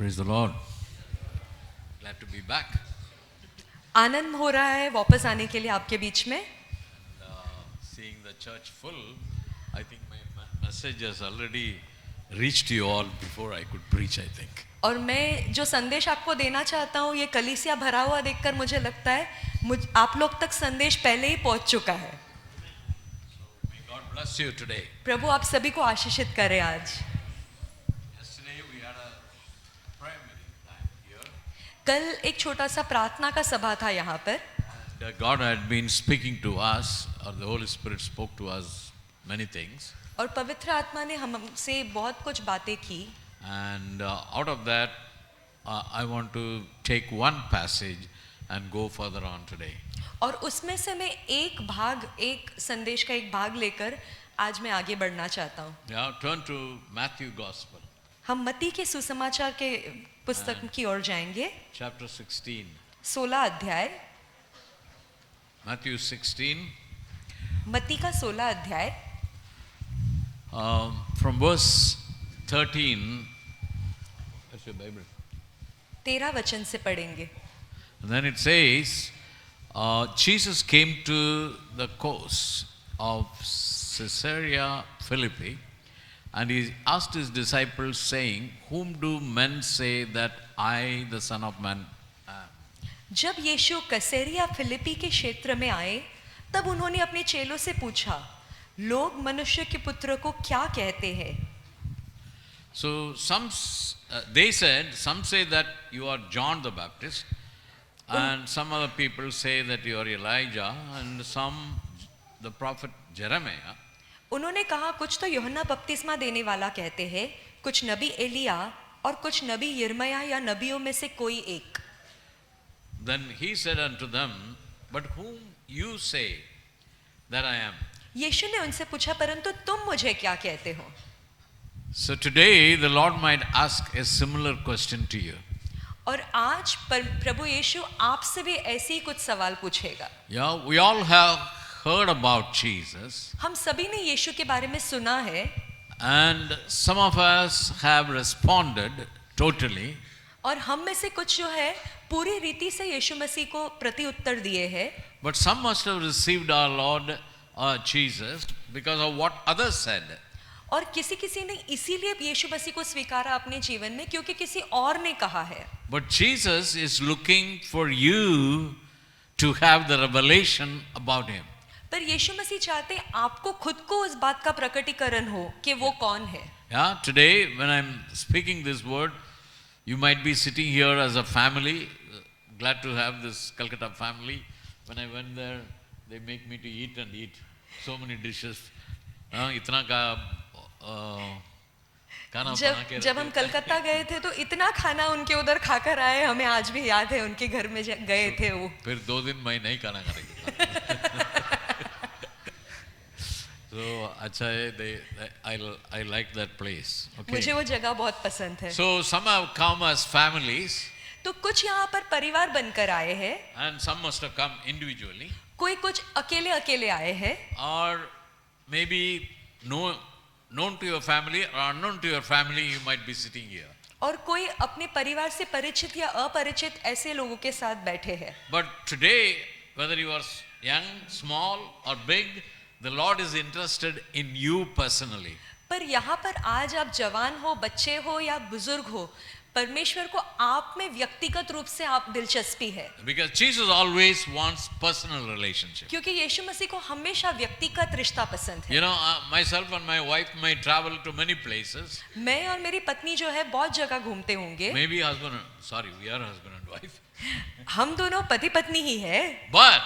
Praise the Lord. Glad to be back. आनंद हो रहा है वापस आने के लिए आपके बीच में. Seeing the church full, I think my message has already reached you all before I could preach, I think. और मैं जो संदेश आपको देना चाहता हूँ ये कलीसिया भरा हुआ देखकर मुझे लगता है आप लोग तक संदेश पहले ही पहुँच चुका है. So may God bless you today. प्रभु आप सभी को आशीषित करे आज. Yesterday we had a prayer meeting time here. कल एक छोटा सा प्रार्थना का सभा था यहाँ पर. And God had been speaking to us, or the Holy Spirit spoke to us many things. और पवित्र आत्मा ने हमसे बहुत कुछ बातें की. And out of that, I want to take one passage and go further on today. और उसमें से मैं एक संदेश का एक भाग लेकर आज मैं आगे बढ़ना चाहता हूँ. Now turn to Matthew Gospel. हम मत्ती के सुसमाचार के पुस्तक की ओर जाएंगे. Chapter 16. 16 अध्याय. Matthew 16. मत्ती का 16 अध्याय. From verse 13. That's your Bible. 13 वचन से पढ़ेंगे. And then it says, Jesus came to the coast of Caesarea Philippi, and he asked his disciples, saying, Whom do men say that I, the Son of Man, am? जब यीशु कैसरिया फिलिपी के क्षेत्र में आए तब उन्होंने अपने चेलों से पूछा, लोग मनुष्य के पुत्र को क्या कहते हैं? So they said, some say that you are John the Baptist, and some other people say that you are Elijah, and some the prophet Jeremiah. उन्होंने कहा कुछ तो यूहन्ना बपतिस्मा देने वाला कहते हैं, कुछ नबी एलिया और कुछ नबी यिर्मयाह या नबियों में से कोई एक. Then he said unto them, But whom you say that I am? यीशु ने उनसे पूछा, परंतु तुम मुझे क्या कहते हो? So today the Lord might ask a similar question to you. और आज प्रभु यीशु आपसे भी ऐसे ही कुछ सवाल पूछेगा. Yeah, we all have heard about Jesus, हम सभी ने यीशु के बारे में सुना है. and some of us have responded totally. और हम में से कुछ जो है पूरी रीति से यीशु मसीह को प्रति उत्तर दिए हैं. But some must have received our Lord Jesus because of what others said. और किसी ने इसीलिए यीशु मसीह को स्वीकारा अपने जीवन में क्योंकि किसी और ने कहा है. But Jesus is looking for you to have the revelation about him. पर यीशु मसीह चाहते आपको खुद को उस बात का प्रकटीकरण हो कि वो कौन है. Yeah, today when I'm speaking this word, you might be sitting here as a family, glad to have this Calcutta family. When I went there, they make me to eat and eat so many dishes. इतना का खाना बना के जब हम कलकत्ता गए थे तो इतना खाना उनके उधर खाकर आए, हमें आज भी याद है उनके घर में गए थे वो. फिर 2 दिन मैं नहीं खाना खाने. So अच्छा है, I like that place. Okay. मुझे वो जगह बहुत पसंद है. So some have come as families. तो कुछ यहाँ पर परिवार बनकर आए हैं. And some must have come individually. कोई कुछ अकेले आए हैं. Or maybe known to your family or unknown to your family, you might be sitting here. और कोई अपने परिवार से परिचित या अपरिचित ऐसे लोगों के साथ बैठे हैं. But today, whether you are young, small or big, the Lord is interested in you personally. पर यहाँ पर आज आप जवान हो, बच्चे हो या बुजुर्ग हो, परमेश्वर को आप में व्यक्तिगत रूप से आप दिलचस्पी है. Because Jesus always wants personal relationship. क्योंकि यीशु मसीह को हमेशा व्यक्तिगत रिश्ता पसंद है. You know, myself and my wife may travel to many places. मैं और मेरी पत्नी जो है बहुत जगह घूमते होंगे. Maybe we are husband and wife. हम दोनों पति पत्नी ही है. But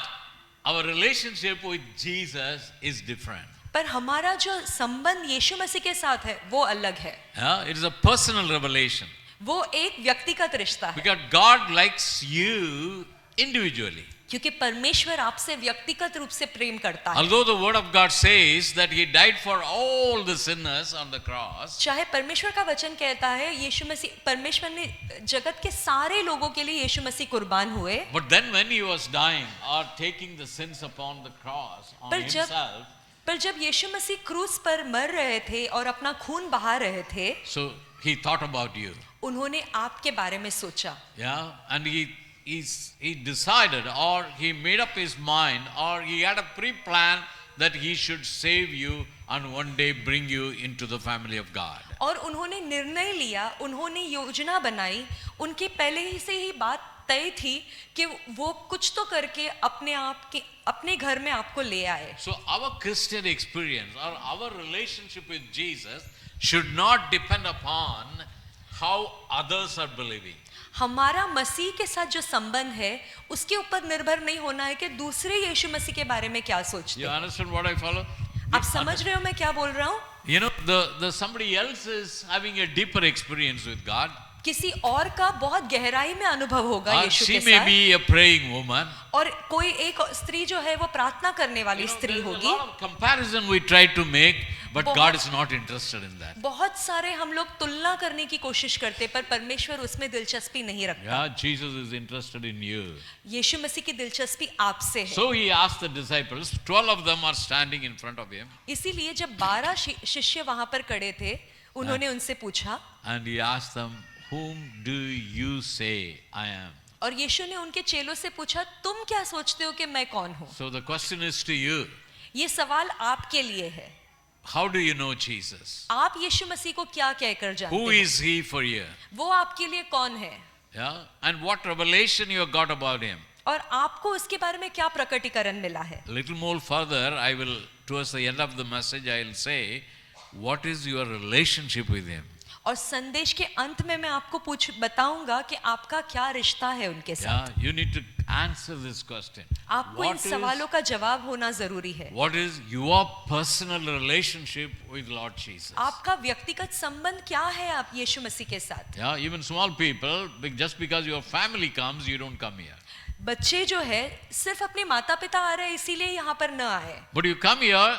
our relationship with Jesus is different. पर हमारा जो संबंध यीशु मसीह के साथ है वो अलग है. Yeah, it is a personal revelation. वो एक व्यक्तिगत रिश्ता है. Because God likes you individually. क्योंकि परमेश्वर आपसे व्यक्तिगत रूप से प्रेम करता है. Although the word of God says that he died for all the sinners on the cross. चाहे परमेश्वर का वचन कहता है यीशु मसीह परमेश्वर ने जगत के सारे लोगों के लिए यीशु मसीह कुर्बान हुए. But then when he was dying or taking the sins upon the cross on himself. पर जब यीशु मसीह क्रूस पर मर रहे थे और अपना खून बहा रहे थे. So he thought about you. उन्होंने आपके बारे में सोचा, Yeah, and he decided, or he made up his mind, or he had a pre-plan that he should save you and one day bring you into the family of God. और उन्होंने निर्णय लिया, उन्होंने योजना बनाई, उनकी पहले ही से ही बात तय थी कि वो कुछ तो करके अपने घर में आपको ले आए. So our Christian experience or our relationship with Jesus should not depend upon how others are believing. हमारा मसीह के साथ जो संबंध है उसके ऊपर निर्भर नहीं होना है कि दूसरे यीशु मसीह के बारे में क्या सोचते You हैं. understand what I follow? आप समझ रहे हो मैं क्या बोल रहा हूँ? You know, the somebody else is having a deeper experience with God. किसी और का बहुत गहराई में अनुभव होगा Or यीशु she के may साथ, be a praying woman. और कोई एक स्त्री जो है वो प्रार्थना करने वाली You know, स्त्री there's a होगी. lot of comparison we try to make, but बहुत- God is not interested in that. बहुत सारे हम लोग तुलना करने की कोशिश करते पर परमेश्वर उसमें दिलचस्पी नहीं रखता. Yeah, Jesus is interested in you. यीशु मसीह की दिलचस्पी आपसे है. So he asked the disciples, 12 of them are standing in front of him, इसीलिए जब 12 शिष्य वहां पर खड़े थे, उन्होंने उनसे पूछा, and he asked them, whom do you say I am? और यीशु ने उनके चेलों से पूछा, तुम क्या सोचते हो कि मैं कौन हूँ? So the question is to you, ये सवाल आपके लिए है. how do you know Jesus? आप यीशु मसीह को क्या कहकर जानते Who हैं? is he for you? वो आपके लिए कौन है? Yeah, and what revelation you have got about him? और आपको उसके बारे में क्या प्रकटीकरण मिला है? A little more further, I will, towards the end of the message, I will say, what is your relationship with him? और संदेश के अंत में मैं आपको बताऊंगा कि आपका क्या रिश्ता है उनके साथ. Yeah, you need to answer this question. आपको इन What is- सवालों का जवाब होना जरूरी है. What is your personal relationship with Lord Jesus? आपका व्यक्तिगत संबंध क्या है आप यीशु मसीह के साथ? Yeah, even small people, just because your family comes, you don't come here. बच्चे जो है सिर्फ अपने माता पिता आ रहे हैं इसीलिए यहाँ पर न आए, But you come here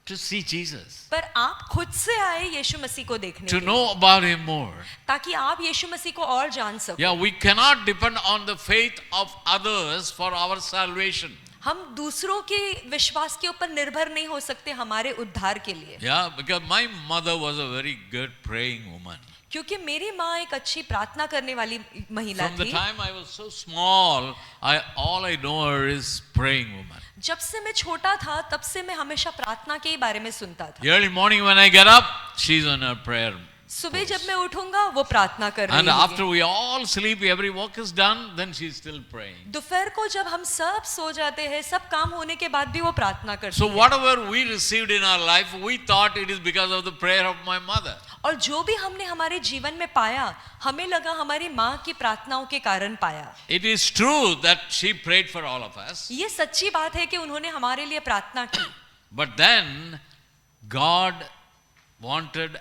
to see Jesus, पर आप खुद से आए यीशु मसीह को देखने to के लिए, know about him more. ताकि आप यीशु मसीह को और जान सको. Yeah, we cannot depend on the faith of others for our salvation. हम दूसरों के विश्वास के ऊपर निर्भर नहीं हो सकते हमारे उद्धार के लिए. Yeah, because my mother was a very good praying woman. क्योंकि मेरी माँ एक अच्छी प्रार्थना करने वाली महिला From the थी. time I was so small, all I know her is praying woman. जब से मैं छोटा था तब से मैं हमेशा प्रार्थना के ही बारे में सुनता था. Early morning when I get up, she's on her prayer. सुबह जब मैं उठूंगा वो प्रार्थना कर रही And होगी. after we all sleep, every work is done, then she's still praying. दोपहर को जब हम सब सो जाते हैं, सब काम होने के बाद भी वो प्रार्थना करती So है. whatever we received in our life, we thought it is because of the prayer of my mother. और जो भी हमने हमारे जीवन में पाया, हमें लगा हमारी माँ की प्रार्थनाओं के कारण पाया. It is true that she prayed for all of us, ये सच्ची बात है कि उन्होंने हमारे लिए प्रार्थना की. but then God wanted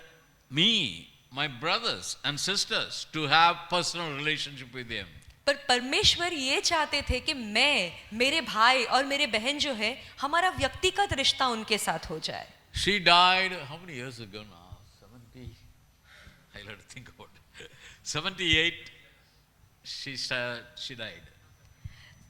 me, my brothers and sisters, to have personal relationship with him. पर परमेश्वर ये चाहते थे कि मैं, मेरे भाई और मेरे बहन जो है, हमारा व्यक्तिगत रिश्ता उनके साथ हो जाए. She died how many years ago now? 70. I'll have to think about it. 78. She died.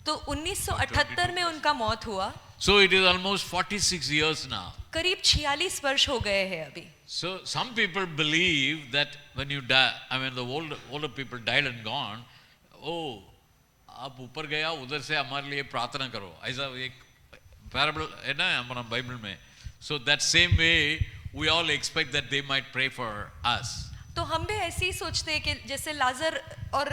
तो 1978 में उनका मौत हुआ. So it is almost 46 years now. करीब 46 वर्ष हो गए हैं अभी. So some people believe that when you die, I mean the older people died and gone, oh, आप ऊपर गया उधर से हमारे लिए प्रार्थना करो, ऐसा एक पैराबल है ना हमारा बाइबल में. So that same way we all expect that they might pray for us. तो हम भी ऐसे ही सोचते हैं कि जैसे लाजर और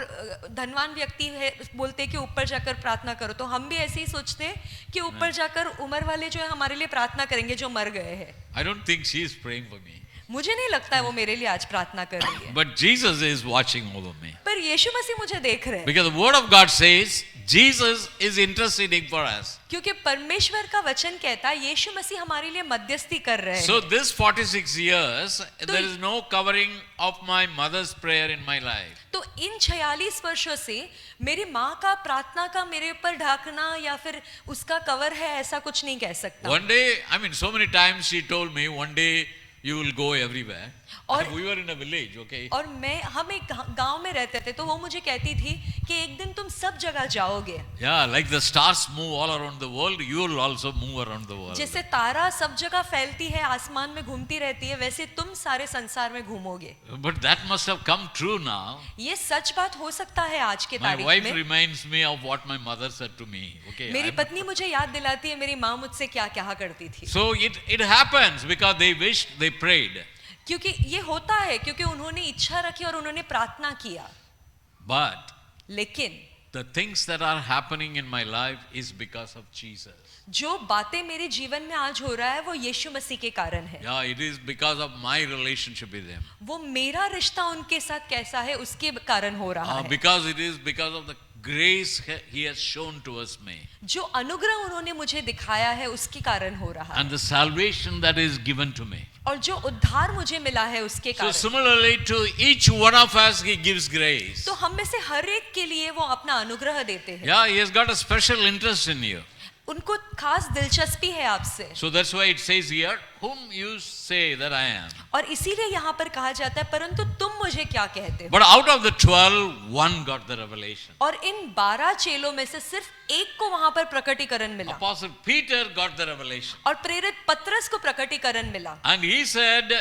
धनवान व्यक्ति है बोलते हैं कि ऊपर जाकर प्रार्थना करो, तो हम भी ऐसे ही सोचते हैं कि ऊपर जाकर उम्र वाले जो है हमारे लिए प्रार्थना करेंगे जो मर गए हैं. I don't think she is praying for me. मुझे नहीं लगता है वो मेरे लिए आज प्रार्थना कर रही है. But Jesus is watching over me. पर यीशु मसीह मुझे देख रहे हैं. Because the word of God says Jesus is interceding for us. क्योंकि परमेश्वर का वचन कहता है यीशु मसीह हमारे लिए मध्यस्थी कर रहे So हैं. this 46 years, there is no covering of my mother's prayer in my life. तो इन 46 वर्षों से मेरी माँ का प्रार्थना का मेरे ऊपर ढाकना या फिर उसका कवर है ऐसा कुछ नहीं कह सकता. One day, I mean, so many times she told me, one day you will go everywhere. और- We were in a village, okay? और हम एक गांव में रहते थे तो वो मुझे कहती थी कि एक दिन तुम सब जगह जाओगे। Yeah, like the stars move all around the world, you will also move around the world. जैसे तारा सब जगह फैलती है, आसमान में घूमती रहती है, वैसे तुम सारे संसार में घूमोगे। But that must have come true now. ये सच बात हो सकता है आज के My तारीख wife में। reminds me of what my mother said to me. Okay. मेरी I'm- पत्नी मुझे याद दिलाती है मेरी माँ मुझसे क्या क्या करती थी। So it happens because they wished, they prayed. क्योंकि ये होता है क्योंकि उन्होंने इच्छा रखी और उन्होंने प्रार्थना किया। But लेकिन the things that are happening in my life is because of Jesus. जो बातें मेरे जीवन में आज हो रहा है वो यीशु मसीह के कारण है। Yeah, it is because of my relationship with Him. वो मेरा रिश्ता उनके साथ कैसा है उसके कारण हो रहा है। Because it is because of the grace He has shown to us, me. जो अनुग्रह उन्होंने मुझे दिखाया है उसके कारण हो रहा है। And the salvation that is given to me. और जो उद्धार मुझे मिला है उसके So कारण। similarly to each one of us, He gives grace. तो हम में से हर एक के लिए वो अपना अनुग्रह देते हैं। Yeah, He has got a special interest in you. उनको खास दिलचस्पी है आपसे। So that's why it says here, whom you say that I am. और इसीलिए यहाँ पर कहा जाता है परंतु तुम मुझे क्या कहते हो। But out of the 12, one got the revelation. और इन 12 चेलों में से सिर्फ एक को वहां पर प्रकटीकरण मिला। Apostle Peter got the revelation. और प्रेरित पतरस को प्रकटीकरण मिला। And he said,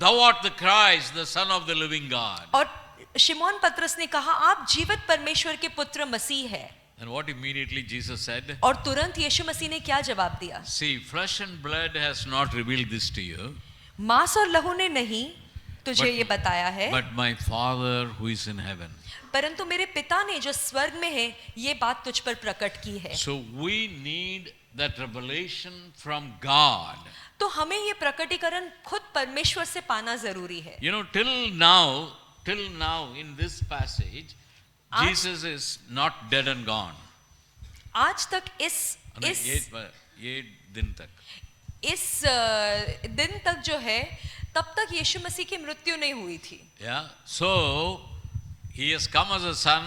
thou art the Christ, the Son of the living God. और शिमोन पतरस ने कहा आप जीवित परमेश्वर के पुत्र मसीह है। And what immediately Jesus said? और तुरंत यीशु मसीह ने क्या जवाब दिया? See, flesh and blood has not revealed this to you, मांस और लहू ने नहीं तुझे But- ये बताया है, but my Father who is in heaven. परंतु मेरे पिता ने जो स्वर्ग में है ये बात तुझ पर प्रकट की है। So we need that revelation from God. तो हमें ये प्रकटीकरण खुद परमेश्वर से पाना जरूरी है। You know, till now in this passage, आज- Jesus is not dead and gone. आज तक इस ये दिन तक. दिन तक जो है तब तक यीशु मसीह की मृत्यु नहीं हुई थी। Yeah. So he has come as a son,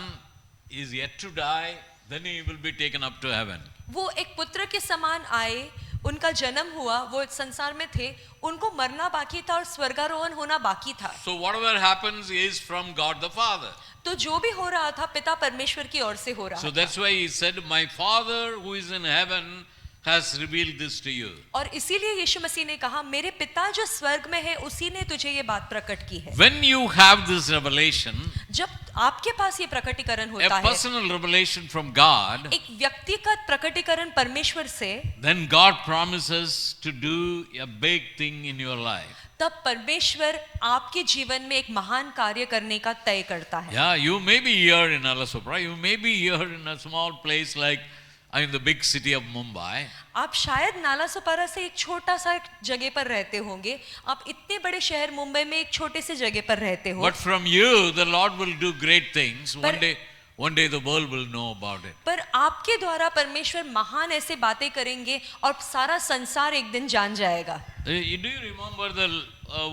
he is yet to die, then he will be taken up to heaven. वो एक पुत्र के समान आए, उनका जन्म हुआ, वो संसार में थे, उनको मरना बाकी था और स्वर्गारोहण होना बाकी था। So whatever happens is from God the Father. तो जो भी हो रहा था पिता परमेश्वर की ओर से हो रहा So था। that's why he said, my Father who is in heaven has revealed this to you. और इसीलिए यीशु मसीह ने कहा मेरे पिता जो स्वर्ग में है उसी ने तुझे ये बात प्रकट की है। When you have this revelation, जब आपके पास ये प्रकटीकरण a होता है, personal revelation from God, एक व्यक्तिगत प्रकटीकरण परमेश्वर से, then God promises to do a big thing in your life. तब परमेश्वर आपके जीवन में एक महान कार्य करने का तय करता है। Yeah, you may be here in Alasopra, you may be here in a small place like in the big city of Mumbai. आप शायद नालासोपारा से एक छोटा सा जगह पर रहते होंगे, आप इतने बड़े शहर मुंबई में एक छोटे से जगह पर रहते हो, But from you, the Lord will do great things. पर- One day the world will know about it. पर आपके द्वारा परमेश्वर महान ऐसे बातें करेंगे और सारा संसार एक दिन जान जाएगा। Do you remember the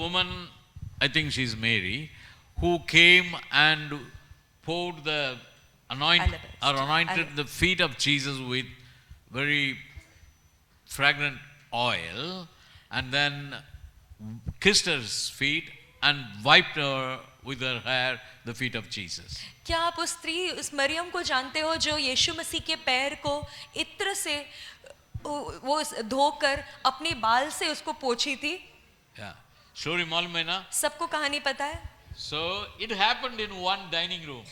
woman, I think she's Mary, who came and poured the anointed Alabaster. the feet of Jesus with very fragrant oil, and then kissed her feet and wiped her with her hair the feet of Jesus. क्या आप उस स्त्री, उस मरियम को जानते हो जो यीशु मसीह के पैर को इत्र से वो धोकर अपने बाल से उसको पोंछी थी? Yeah. Story मालूम है ना? सबको कहानी पता है। So it happened in one dining room.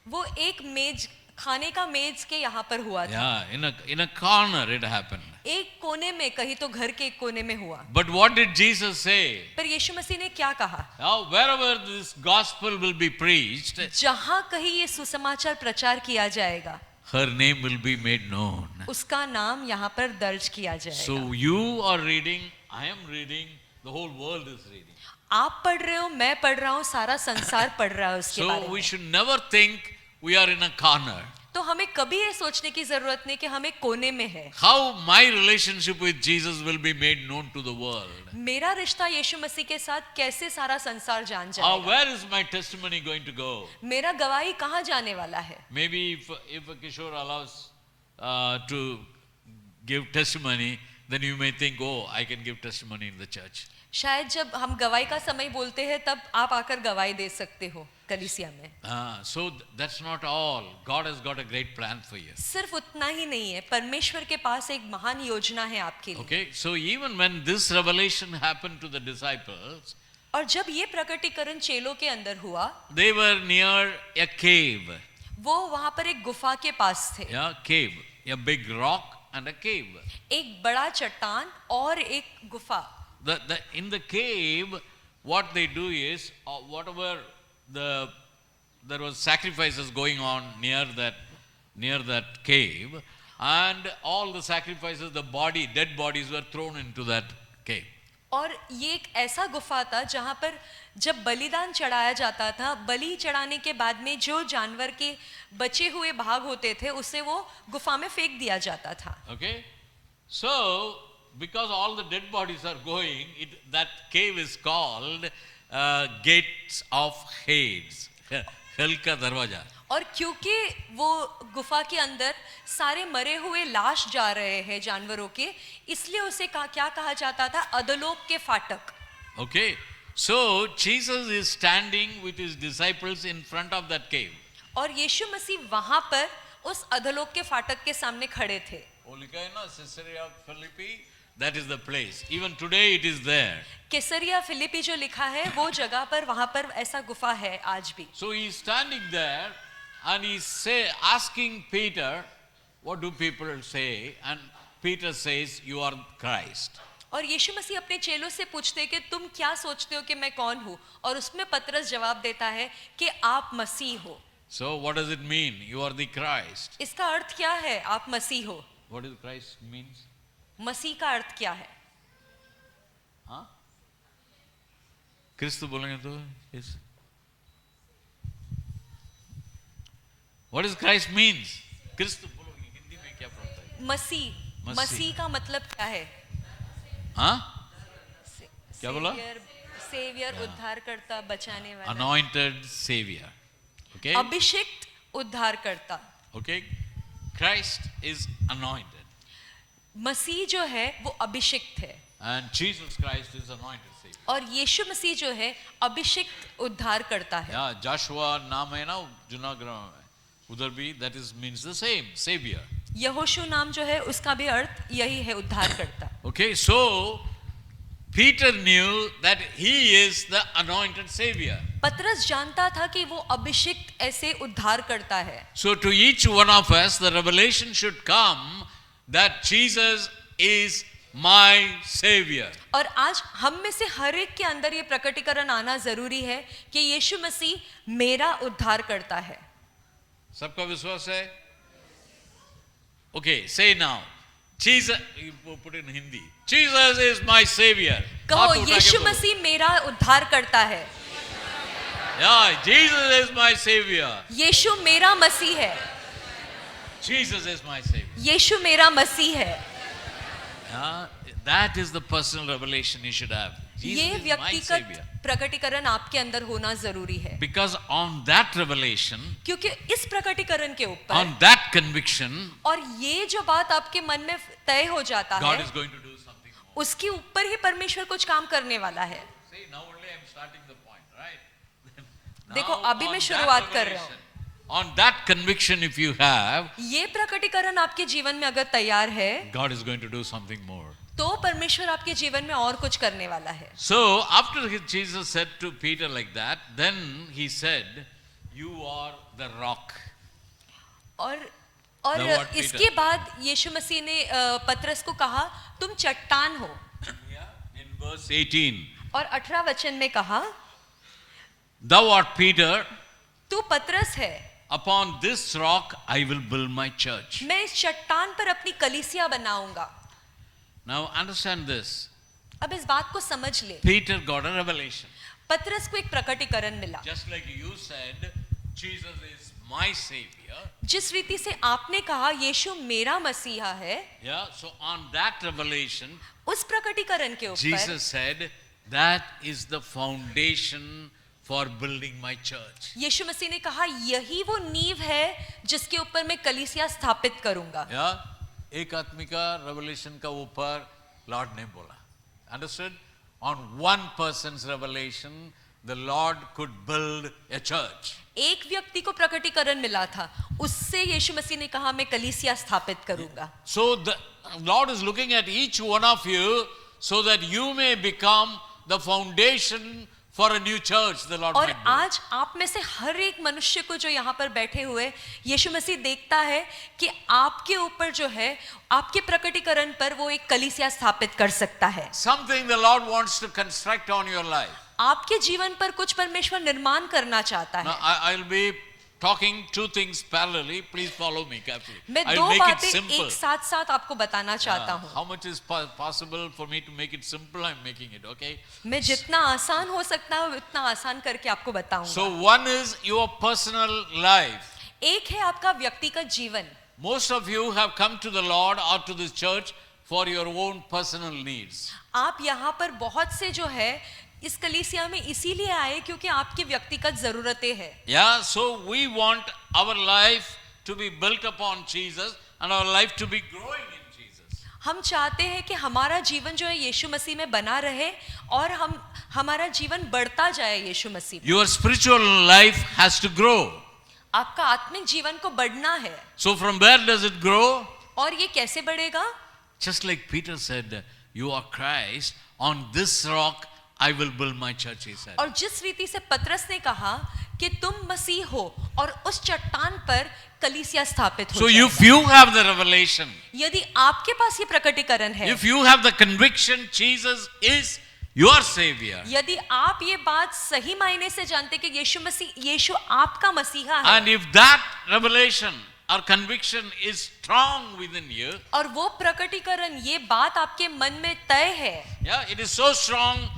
वो एक मेज, खाने का मेज के यहाँ पर हुआ था। Yeah, in a corner it happened. एक कोने में, कहीं तो घर के एक कोने में हुआ। But what did Jesus say? पर यीशु मसीह ने क्या कहा? Now, wherever this gospel will be preached, जहाँ कहीं ये सुसमाचार प्रचार किया जाएगा, her name will be made known. उसका नाम यहाँ पर दर्ज किया जाएगा। So you are reading, I am reading, the whole world is reading. आप पढ़ रहे हो, मैं पढ़ रहा हूँ, सारा संसार पढ़ रहा है उसके बारे So we में। should never think we are in a corner. तो हमें कभी ये सोचने की जरूरत नहीं कि हम एक कोने में है। How my relationship with Jesus will be made known to the world. मेरा रिश्ता यीशु मसीह के साथ कैसे सारा संसार जान जाएगा? Where is my testimony going to go? मेरा गवाही कहाँ जाने वाला है? Maybe if Kishore allows to give testimony, then you may think, oh, I can give testimony in the church. शायद जब हम गवाही का समय बोलते हैं तब आप आकर गवाही दे सकते हो। कलीसिया में। So that's not all. God has got a great plan for you. सिर्फ उतना ही नहीं है, परमेश्वर के पास एक महान योजना है आपके लिए। Okay, so even when this revelation happened to the disciples, और जब ये प्रकटीकरण चेलों के अंदर हुआ, they were near a cave. वो वहां पर एक गुफा के पास थे। Yeah, cave. A big rock and a cave. एक बड़ा चट्टान और एक गुफा। In the cave, what they do is, whatever there was sacrifices going on near that cave, and all the sacrifices, dead bodies were thrown into that cave. और ये एक ऐसा गुफा था जहाँ पर जब बलिदान चढ़ाया जाता था, बलि चढ़ाने के बाद में जो जानवर के बचे हुए भाग होते थे उसे वो गुफा में फेंक दिया जाता था। Okay, so because all the dead bodies are going, that cave is called gates of Hades, hell का दरवाजा। और क्योंकि वो गुफा के अंदर सारे मरे हुए लाश जा रहे हैं जानवरों के, इसलिए उसे क्या कहा जाता था? अधोलोक के फाटक। Okay, so Jesus is standing with his disciples in front of that cave. और यीशु मसीह वहां पर उस अधोलोक के फाटक के सामने खड़े थे। वो लिखा है ना, Caesarea Philippi, that is the place. Even today it is there. कैसरिया फिलिपी जो लिखा है वो जगह पर वहां पर ऐसा गुफा है आज भी। So he is standing there and he is asking Peter, what do people say? And Peter says, you are Christ. और यीशु मसीह अपने चेलों से पूछते हैं कि तुम क्या सोचते हो कि मैं कौन हूँ? और उसमें पतरस जवाब देता है कि आप मसीह हो। So what does it mean? You are the Christ. इसका अर्थ क्या है? आप मसीह हो। What does Christ means? मसीह का अर्थ क्या है? हाँ? क्रिस्त बोलेंगे तो yes. What does Christ means? क्रिस्त बोलोगे हिंदी में क्या बोलता है? मसीह। मसीह का मतलब क्या है? हाँ? क्या बोला? सेवियर, उद्धारकर्ता, बचाने वाला। Anointed Savior. Okay? अभिषिक्त उद्धारकर्ता। Okay? Christ is anointed. मसीह जो है वो अभिषिक्त है। And Jesus Christ is anointed Savior. और यीशु मसीह जो है अभिषिक्त उद्धारकर्ता है। Yeah, Joshua नाम है ना जुनागढ़ में, उधर भी that is means the same, Savior. यहोशू नाम जो है उसका भी अर्थ यही है, उद्धारकर्ता। Okay, so Peter knew that he is the anointed Savior. पतरस जानता था कि वो अभिषिक्त ऐसे उद्धार करता है। So to each one of us, the revelation should come that Jesus is my Savior. और आज हम में से हर एक के अंदर ये प्रकटीकरण आना जरूरी है कि यीशु मसीह मेरा उद्धार करता है। सबका विश्वास है? Okay, say now. Jesus, you put in Hindi. Jesus is my Savior. कहो यीशु मसीह मेरा उद्धार करता है। Yeah, Jesus is my Savior. यीशु मेरा मसीह है। Jesus is my Savior. यीशु मेरा मसीह है। Yeah, that is the personal revelation you should have. Jesus ये is my Savior. व्यक्तिगत प्रकटीकरण आपके अंदर होना जरूरी है। Because on that revelation, क्योंकि इस प्रकटीकरण के ऊपर on that conviction, और ये जो बात आपके मन में तय हो जाता God है, is going to do something more. उसके ऊपर ही परमेश्वर कुछ काम करने वाला है। See, now only I am starting the point, right? देखो Now, अभी on मैं that शुरुआत कर रहा हूँ। revelation, on that conviction if you have, ये प्रकटीकरण आपके जीवन में अगर तैयार है God is going to do something more. तो परमेश्वर आपके जीवन में और कुछ करने वाला है। So after Jesus said to Peter like that, then he said, you are the rock. और The word Peter. इसके बाद यीशु मसीह ने पतरस को कहा तुम चट्टान हो। In verse 18, और 18 वचन में कहा thou art Peter, तू पतरस है, upon this rock I will build my church. मैं इस चट्टान पर अपनी कलीसिया बनाऊंगा। Now understand this. अब इस बात को समझ ले, Peter got a revelation. पतरस को एक प्रकटीकरण मिला। Just like you said, Jesus is my Savior. जिस रीति से आपने कहा यीशु मेरा मसीहा है, Yeah, so on that revelation, उस प्रकटीकरण के ऊपर Jesus said, that is the foundation for building my church. यीशु मसीह ने कहा यही वो नींव है जिसके ऊपर मैं कलीसिया स्थापित करूंगा। Yeah, एक आदमी का revelation का ऊपर Lord ने बोला. Understood? On one person's revelation, the Lord could build a church. एक व्यक्ति को प्रकटीकरण मिला था, उससे यीशु मसीह ने कहा मैं कलीसिया स्थापित करूंगा। So the Lord is looking at each one of you so that you may become the foundation for a new church the Lord और might build. आज आप में से हर एक मनुष्य को जो यहाँ पर बैठे हुए यीशु मसीह देखता है कि आपके ऊपर जो है आपके प्रकटीकरण पर वो एक कलीसिया स्थापित कर सकता है। Something the Lord wants to construct on your life. आपके जीवन पर कुछ परमेश्वर निर्माण करना चाहता Now है। I'll be talking two things parallelly. Please follow me carefully. मैं I'll दो make it बातें simple. एक साथ साथ आपको बताना चाहता हूँ। How much is possible for me to make it simple? I'm making it, okay? मैं जितना आसान हो सकता है उतना आसान करके आपको बताऊंगा। So one is your personal life. एक है आपका व्यक्तिगत जीवन। Most of you have come to the Lord or to this church for your own personal needs. आप यहाँ पर बहुत से जो है इस कलीसिया में इसीलिए आए क्योंकि आपकी व्यक्तिगत जरूरतें हैं। Yeah, so we want our life to be built upon Jesus and our life to be growing in Jesus. हम चाहते हैं कि हमारा जीवन जो है यीशु मसीह में बना रहे और हमारा जीवन बढ़ता जाए यीशु मसीह में। Your spiritual life has to grow. आपका आत्मिक जीवन को बढ़ना है। So from where does it grow? और ये कैसे बढ़ेगा? Just like Peter said, you are Christ, on this rock I will build my church, he said. और जिस रीति से पतरस ने कहा कि तुम मसीह हो और उस चट्टान पर कलीसिया स्थापित हो So जाएगा। if you have the revelation, यदि आपके पास ये प्रकटीकरण है, if you have the conviction Jesus is your savior, यदि आप ये बात सही मायने से जानते कि यीशु आपका मसीहा है, and if that revelation or conviction is strong within you, और वो प्रकटीकरण ये बात आपके मन में तय है, yeah, it is so strong,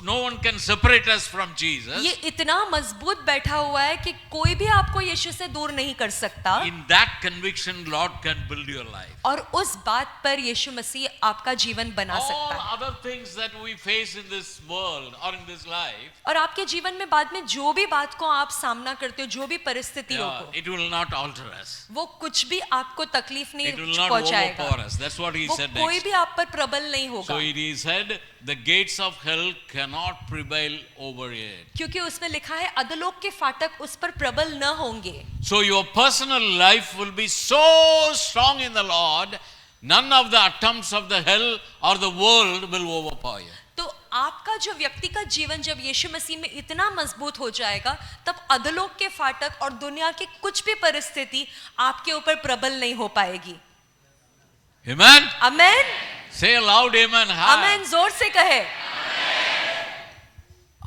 no one can separate us from Jesus. ये इतना मजबूत बैठा हुआ है कि कोई भी आपको यीशु से दूर नहीं कर सकता। In that conviction, Lord can build your life. और उस बात पर यीशु मसीह आपका जीवन बना सकता है। All other things that we face in this world or in this life, और आपके जीवन में बाद में जो भी बात को आप सामना करते हो, जो भी परिस्थितियों yeah, को, it will not alter us. वो कुछ भी आपको तकलीफ नहीं It will not पहुंचाएगा। overpower us. That's what he वो said कोई next. भी आप पर प्रबल नहीं So होगा, it is said, the gates of hell cannot prevail over it. क्योंकि उसमें लिखा है अधोलोक के फाटक उस पर प्रबल न होंगे। So your personal life will be so strong in the Lord, none of the attempts of the hell or the world will overpower you. तो आपका जो व्यक्तिगत जीवन जब यीशु मसीह में इतना मजबूत हो जाएगा, तब अधोलोक के फाटक और दुनिया की कुछ भी परिस्थिति आपके ऊपर प्रबल नहीं हो पाएगी। Amen? आमेन। Say aloud, amen. आमेन, जोर से कहे।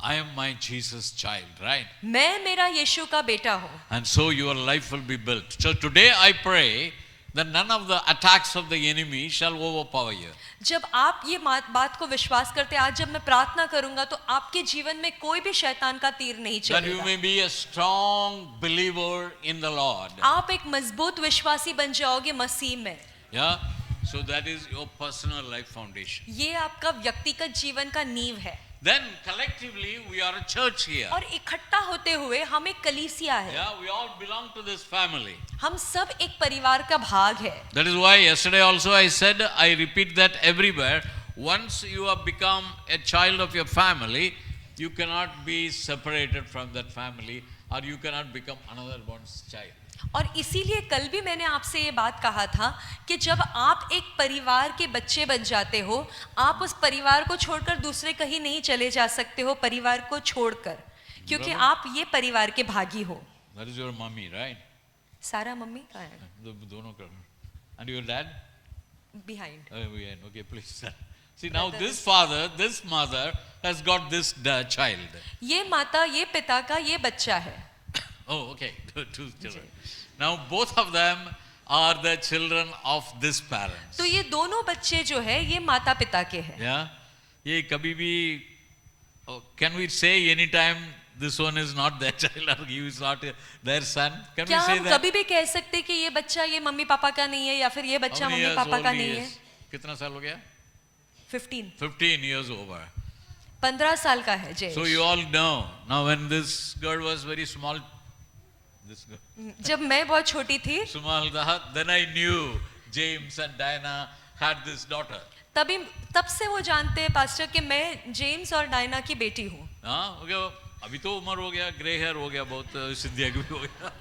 I am my Jesus child, right? मैं मेरा यीशु का बेटा हूँ। And so your life will be built. So today I pray that none of the attacks of the enemy shall overpower you. जब आप ये बात को विश्वास करते हैं, आज जब मैं प्रार्थना करूंगा तो आपके जीवन में कोई भी शैतान का तीर नहीं That you चलेगा। may be a strong believer in the Lord. आप एक मजबूत विश्वासी बन जाओगे मसीह में। Yeah? So that is your personal life foundation. ये आपका व्यक्तिगत जीवन का नींव है। Then collectively we are a church here. और इकट्ठा होते हुए हम एक कलीसिया है। Yeah, we all belong to this family. हम सब एक परिवार का भाग है। That is why yesterday also I said, I repeat that everywhere. Once you have become a child of your family, you cannot be separated from that family, or you cannot become another one's child. और इसीलिए कल भी मैंने आपसे ये बात कहा था कि जब आप एक परिवार के बच्चे बन जाते हो, आप उस परिवार को छोड़कर दूसरे कहीं नहीं चले जा सकते हो, परिवार को छोड़कर, क्योंकि आप ये परिवार के भागी हो। That is your mommy, right? सारा मम्मी कहाँ है? दोनों का. And your dad? Behind. Okay, please. See, now this father, this mother has got this child. ये माता, ये पिता का ये बच्चा है। Oh, okay. Two children. Now both of them are the children of this parents. तो ये दोनों बच्चे जो है ये माता पिता के हैं। Yeah. ये कभी भी, can we say anytime this one is not their child or he is not their son? Can we क्या say हम that? कभी भी कह सकते कि ये बच्चा ये मम्मी पापा का नहीं है या फिर ये How बच्चा many मम्मी years पापा old का he नहीं है? is? कितना साल हो गया? 15 15 years over. 15 साल का है जय। So you all know. Now when this girl was very small, this girl, जब मैं बहुत छोटी थी small, then I knew James and Diana had this daughter. तब से वो जानते हैं पास्टर कि मैं जेम्स और डायना की बेटी हूँ। Okay. अभी तो उम्र हो गया, ग्रे हेयर हो गया, बहुत सिंधिया भी हो गया.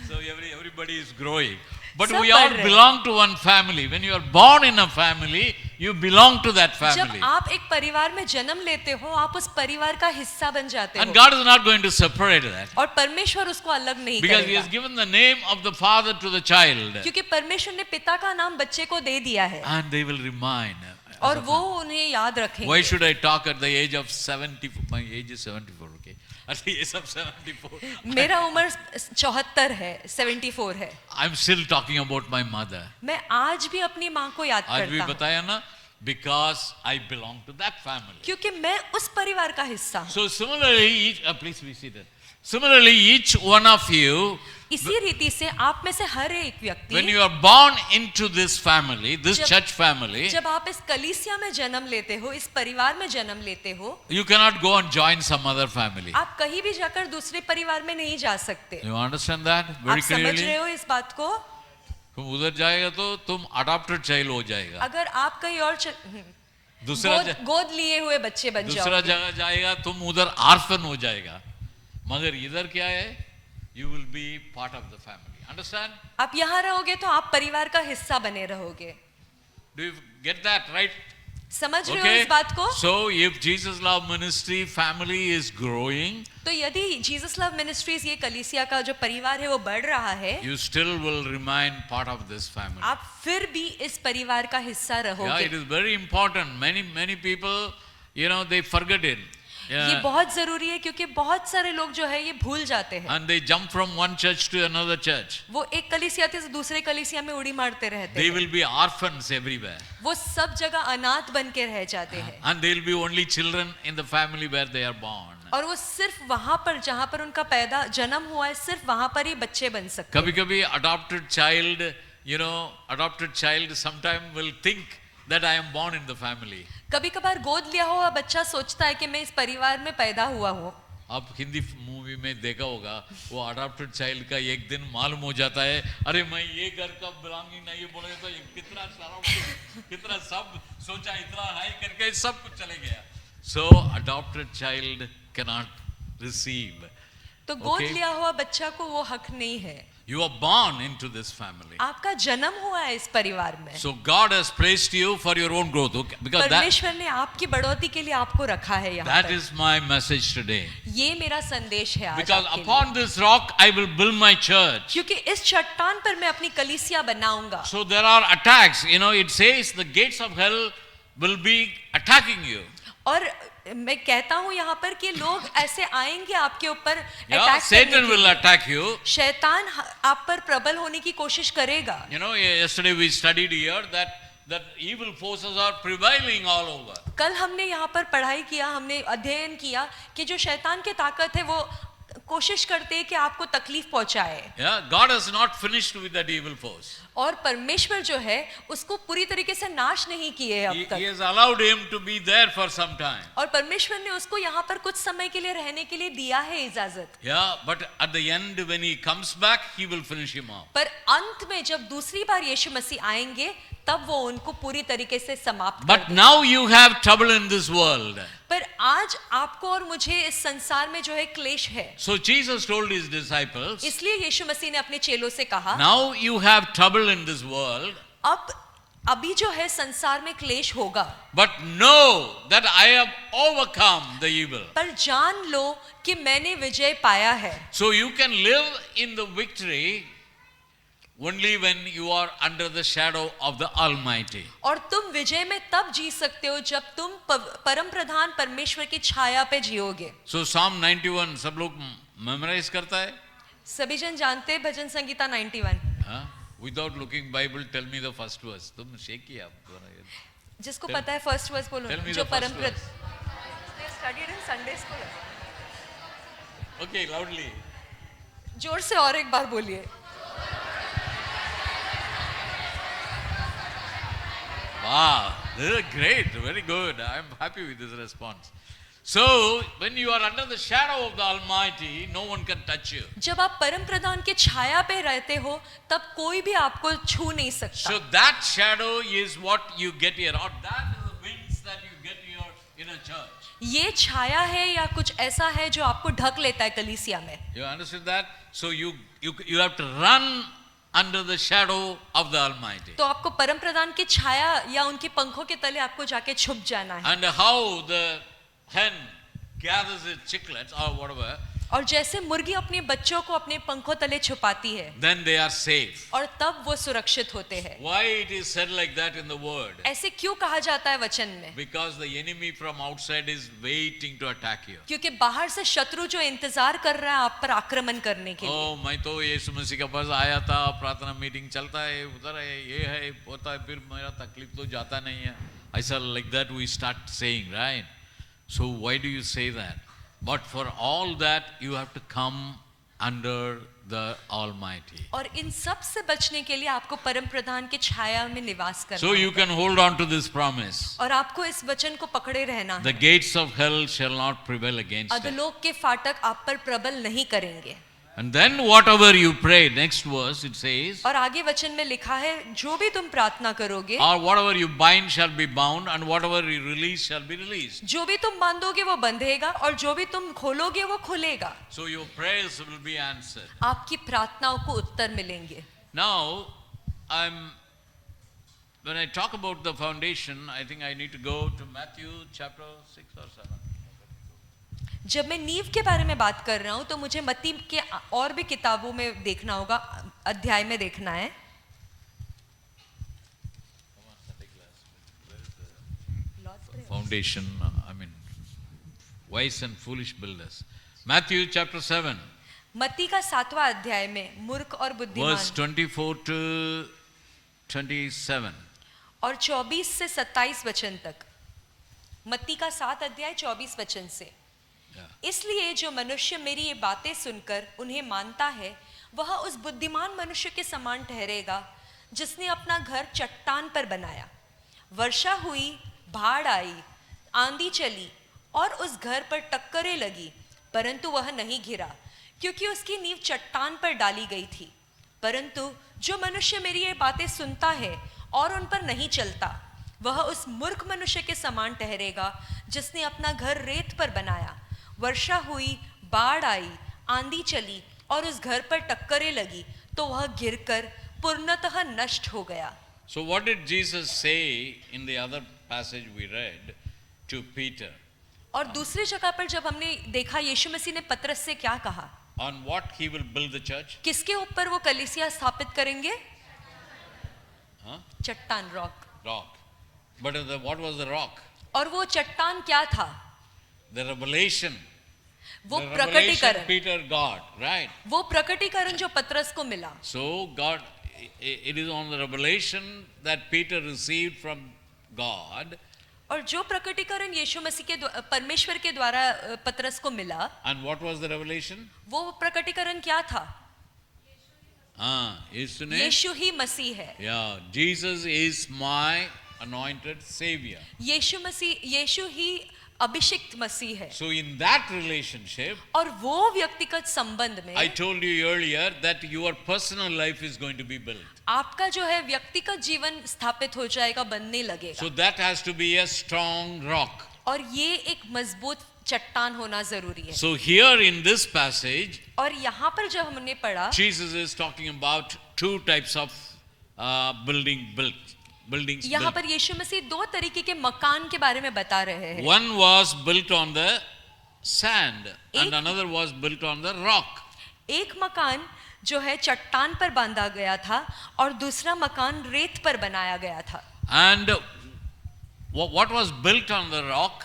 So everybody is growing. But सब we all बढ़ रहे हैं. belong to one family. When you are born in a family, you belong to that family. जब आप एक परिवार में जन्म लेते हो, आप उस परिवार का हिस्सा बन जाते And हो. God is not going to separate that. और परमेश्वर उसको अलग नहीं Because He करेगा. has given the name of the father to the child. क्योंकि परमेश्वर ने पिता का नाम बच्चे को दे दिया है And they will remind. और वो उन्हें याद रखेंगे. Why should I talk at the age of 74? My age is 74, okay. At the age of 74. मेरा उम्र 74 है, 74 है. I'm still talking about my mother. मैं आज भी अपनी माँ को याद आज भी करता हूँ बताया ना, because I belong to that family. क्योंकि मैं उस परिवार का हिस्सा हूँ. So similarly, please be seated. Similarly, each one of you, इसी रीति से आप में से हर एक when व्यक्ति you are born into this family, this जब- church family, जब आप इस कलीसिया में जन्म लेते हो, इस परिवार में जन्म लेते हो, you cannot go and join some other family. आप कहीं भी जाकर दूसरे परिवार में नहीं जा सकते. You understand that आप very समझ रहे clearly? हो इस बात को? तुम उधर जाएगा तो तुम adopted child हो जाएगा. अगर आप कहीं और दूसरा गोद लिए हुए बच्चे बन दूसरा जाओगे. जगह जाएगा तुम उधर orphan हो जाएगा. मगर इधर क्या है? You will be part of the family. Understand? आप यहाँ रहोगे तो आप परिवार का हिस्सा बने रहोगे. Do you get that right? समझ रहे हो Okay. इस बात को? So if Jesus Love Ministry family is growing, तो यदि जीसस लव मिनिस्ट्रीज ये कलीसिया का जो परिवार है वो बढ़ रहा है, you still will remain part of this family. आप फिर भी इस परिवार का हिस्सा Yeah, रहोगे. it is very important. Many people, they forget it. ये Yeah. बहुत जरूरी है क्योंकि बहुत सारे लोग जो है ये भूल जाते हैं. And they jump from one church to another church. वो एक कलीसिया से दूसरे कलीसिया में उड़ी मारते रहते They हैं. will be orphans everywhere. वो सब जगह अनाथ बन के रह जाते हैं. And they will be only children in the family where they are born. और वो सिर्फ वहां पर जहां पर उनका जन्म हुआ है, सिर्फ वहां पर ही बच्चे बन सकते हैं. कभी-कभी adopted child sometime will think that I am born in the family. कभी कभार गोद लिया हुआ बच्चा सोचता है कि मैं इस परिवार में पैदा हुआ हूँ. आप हिंदी मूवी में देखा होगा, वो अडॉप्टेड चाइल्ड का एक दिन मालूम हो जाता है, अरे मैं ये घर का बिलोंगिंग नहीं है, बोले तो कितना सारा कितना सब सोचा, इतना हाई करके सब कुछ चले गया. So adopted child cannot receive. तो गोद Okay. लिया हुआ बच्चा को वो हक नहीं है. You are born into this family. आपका जन्म हुआ है इस परिवार में. So God has placed you for your own growth. Okay? Because परमेश्वर ने आपकी बढ़ोतरी के लिए आपको रखा है यहाँ that पर. is my message today. ये मेरा संदेश है आज Because आपके लिए. upon this rock I will build my church. क्योंकि इस चट्टान पर मैं अपनी कलीसिया बनाऊंगा. So there are attacks. It says the gates of hell will be attacking you. और मैं कहता हूँ यहाँ पर कि लोग ऐसे आएंगे आपके ऊपर Yeah, अटैक Satan करने के will लिए. attack you. शैतान आप पर प्रबल होने की कोशिश करेगा. Yesterday we studied here that evil forces are prevailing all over. कल हमने यहाँ पर पढ़ाई किया, हमने अध्ययन किया कि जो शैतान की ताकत है वो कोशिश करते हैं कि आपको तकलीफ पहुंचाए. Yeah, God has not finished with that evil force. और परमेश्वर जो है उसको पूरी तरीके से नाश नहीं किए अब He तक. has allowed him to be there for some time. और परमेश्वर ने उसको यहाँ पर कुछ समय के लिए रहने के लिए दिया है इजाजत. Yeah, but at the end when he comes back, he will finish him off. पर अंत में जब दूसरी बार यीशु मसीह आएंगे तब वो उनको पूरी तरीके से समाप्त कर But देंगे. now you have trouble in this world. पर आज आपको और मुझे इस संसार में जो है क्लेश है. So Jesus told his disciples, इसलिए यीशु मसीह ने अपने चेलों से कहा, now you have trouble in this world, अभी जो है संसार में क्लेश होगा, but know that I have overcome the evil. पर जान लो कि मैंने विजय पाया है. So you can live in the victory only when you are under the shadow of the Almighty. और तुम विजय में तब जी सकते हो जब तुम परम प्रधान परमेश्वर की छाया पे जियोगे. So Psalm 91 सब लोग मेमोराइज करता है? सभी जन जानते हैं भजन संगीता 91. हाँ? Without looking Bible, tell me the first verse. तुम शेक किया जिसको पता है फर्स्ट वर्स बोलो. Tell me जो the first परम verse. Studied in Sunday school. Okay, loudly. जोर से और एक बार बोलिए. Wow, this is great, very good. I am happy with this response. So, when you are under the shadow of the Almighty, no one can touch you. जब आप परम प्रधान के छाया पे रहते हो तब कोई भी आपको छू नहीं सकता. So that shadow is what you get here, or that is the wings that you get here in a church. ये छाया है या कुछ ऐसा है जो आपको ढक लेता है कलीसिया में. You understand that? So you have to run under the shadow of the Almighty. तो आपको परम प्रधान की छाया या उनकी पंखों के तले आपको जाके छुप जाना है. And how the hen gathers its chicklets or whatever, और जैसे मुर्गी अपने बच्चों को अपने पंखों तले छुपाती है, then they are safe. और तब वो सुरक्षित होते हैं. Why it is said like that in the word? ऐसे क्यों कहा जाता है वचन में? Because the enemy from outside is waiting to attack you. क्योंकि बाहर से शत्रु जो इंतजार कर रहा है आप पर आक्रमण करने के लिए. Oh, मैं तो यीशु मसीह के पास आया था, प्रार्थना मीटिंग चलता है, उधर है, ये है, होता है, फिर मेरा तकलीफ तो जाता नहीं है. ऐसा like that we start saying, right? So why do you say that? But for all that you have to come under the Almighty. और इन सब से बचने के लिए आपको परम प्रधान के छाया में निवास करना So you होगा. can hold on to this promise. और आपको इस वचन को पकड़े रहना The है. gates of hell shall not prevail against it. अधोलोक के फाटक आप पर प्रबल नहीं करेंगे. And then whatever you pray, next verse it says, और आगे वचन में लिखा है जो भी तुम प्रार्थना करोगे, or whatever you bind shall be bound, and whatever you release shall be released. जो भी तुम बांधोगे वो बंधेगा और जो भी तुम खोलोगे वो खुलेगा. So your prayers will be answered. आपकी प्रार्थनाओं को उत्तर मिलेंगे. Now, when I talk about the foundation, I think I need to go to Matthew chapter 6 or 7. जब मैं नींव के बारे में बात कर रहा हूँ तो मुझे मत्ती के और भी किताबों में देखना होगा, अध्याय में देखना है. Foundation, wise and foolish builders. Matthew chapter 7, मत्ती का 7वां अध्याय में मूर्ख और verse बुद्धिमान 24 to 27. और 24 से 27 वचन तक. मत्ती का 7 अध्याय 24 वचन से. इसलिए जो मनुष्य मेरी ये बातें सुनकर उन्हें मानता है वह उस बुद्धिमान मनुष्य के समान ठहरेगा जिसने अपना घर चट्टान पर बनाया. वर्षा हुई, बाढ़ आई, आंधी चली और उस घर पर टक्करें लगी, परंतु वह नहीं गिरा क्योंकि उसकी नींव चट्टान पर डाली गई थी. परंतु जो मनुष्य मेरी ये बातें सुनता है और उन पर नहीं चलता वह उस मूर्ख मनुष्य के समान ठहरेगा जिसने अपना घर रेत पर बनाया. वर्षा हुई, बाढ़ आई, आंधी चली और उस घर पर टक्करें लगी तो वह गिरकर पूर्णतः नष्ट हो गया. So what did Jesus say in the other passage we read to Peter? और दूसरी जगह पर जब हमने देखा यीशु मसीह ने पतरस से क्या कहा, On what he will build the church? किसके ऊपर वो कलीसिया स्थापित करेंगे? Huh? चट्टान, rock. Rock. But what was the rock? और वो चट्टान क्या था? The revelation. वो The revelation प्रकटीकरण. Peter got, right? वो प्रकटीकरण जो पतरस को मिला. So God, it is on the revelation that Peter received from God. और जो प्रकटीकरण यीशु मसीह के परमेश्वर के द्वारा पतरस को मिला. And what was the revelation? वो प्रकटीकरण क्या था? यीशु ही मसीह है. Yeah, Jesus is my anointed savior. यीशु ही अभिषिक्त मसीह है. So in that relationship, और वो व्यक्तिगत संबंध में I told you earlier that your personal life is going to be built. आपका जो है व्यक्तिगत जीवन स्थापित हो जाएगा, बनने लगेगा. So that has to be a strong rock. और ये एक मजबूत चट्टान होना जरूरी है. So here in this passage, और यहाँ पर जब हमने पढ़ा, Jesus is talking about two types of buildings यहाँ built. पर यीशु मसीह दो तरीके के मकान के बारे में बता रहे हैं. One was built on the sand and एक- another was built on the rock. एक मकान जो है चट्टान पर बांधा गया था और दूसरा मकान रेत पर बनाया गया था. And what was built on the rock,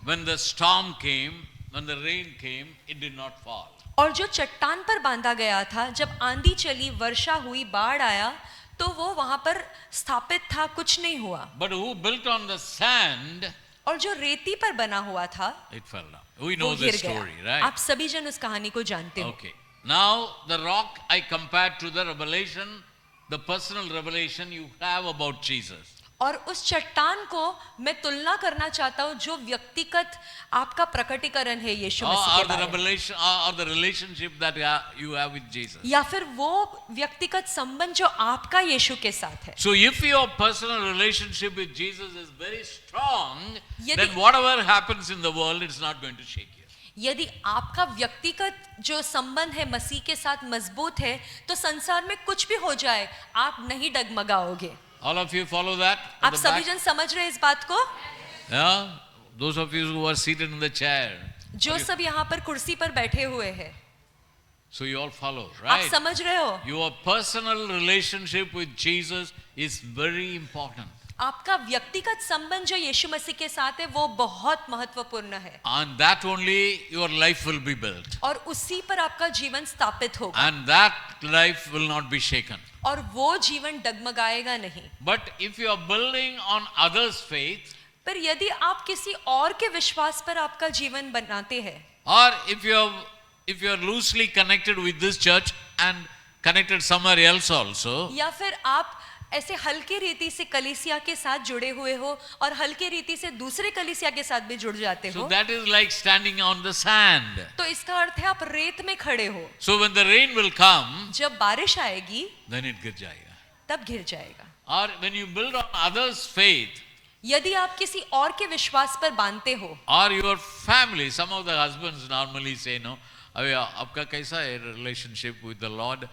when the storm came, when the rain came, it did not fall. और जो चट्टान पर बांधा गया था, जब आंधी चली, वर्षा हुई, बाढ़ आया, तो वो वहां पर स्थापित था, कुछ नहीं हुआ. But who built on the sand, और जो रेती पर बना हुआ था it fell down. We वो know the गिर story, गया. right? आप सभी जन उस कहानी को जानते हो. Okay. Now the rock I compared to the revelation, the personal revelation you have about Jesus. और उस चट्टान को मैं तुलना करना चाहता हूँ जो व्यक्तिगत आपका प्रकटीकरण है यीशु मसीह or के the बारे में, revelation, or the relationship that you have with Jesus. या फिर वो व्यक्तिगत संबंध जो आपका यीशु के साथ है. So if your personal relationship with Jesus is very strong, यदि- then whatever happens in the world, it's not going to shake you. यदि आपका व्यक्तिगत जो संबंध है मसीह के साथ मजबूत है तो संसार में कुछ भी हो जाए आप नहीं डगमगाओगे. All of you follow that? at आप the सभी back? जन समझ रहे हैं इस बात को? Yeah? Those of you who are seated in the chair. जो सब यहाँ पर कुर्सी पर बैठे हुए हैं, So you all follow, आप right? समझ रहे हो? Your personal relationship with Jesus is very important. आपका व्यक्तिगत संबंध जो यीशु मसीह के साथ है वो बहुत महत्वपूर्ण है. On that only your life will be built. और उसी पर आपका जीवन स्थापित होगा. And that life will not be shaken. और वो जीवन डगमगाएगा नहीं. But if you are building on others' faith, पर यदि आप किसी और के विश्वास पर आपका जीवन बनाते हैं, or if you are loosely connected with this church and connected somewhere else also, या फिर आप ऐसे हल्की रीति से कलीसिया के साथ जुड़े हुए हो और हल्की रीति से दूसरे कलीसिया के साथ भी जुड़ जाते so हो, that is like standing on the sand. तो इसका अर्थ है आप रेत में खड़े हो. So when the rain will come, जब बारिश आएगी then it गिर जाएगा. तब गिर जाएगा. Or when you build on others' faith, यदि आप किसी और के विश्वास पर बांधते हो, or your family, some of the husbands normally say, no, अबे आपका कैसा है रिलेशनशिप विद द लॉर्ड?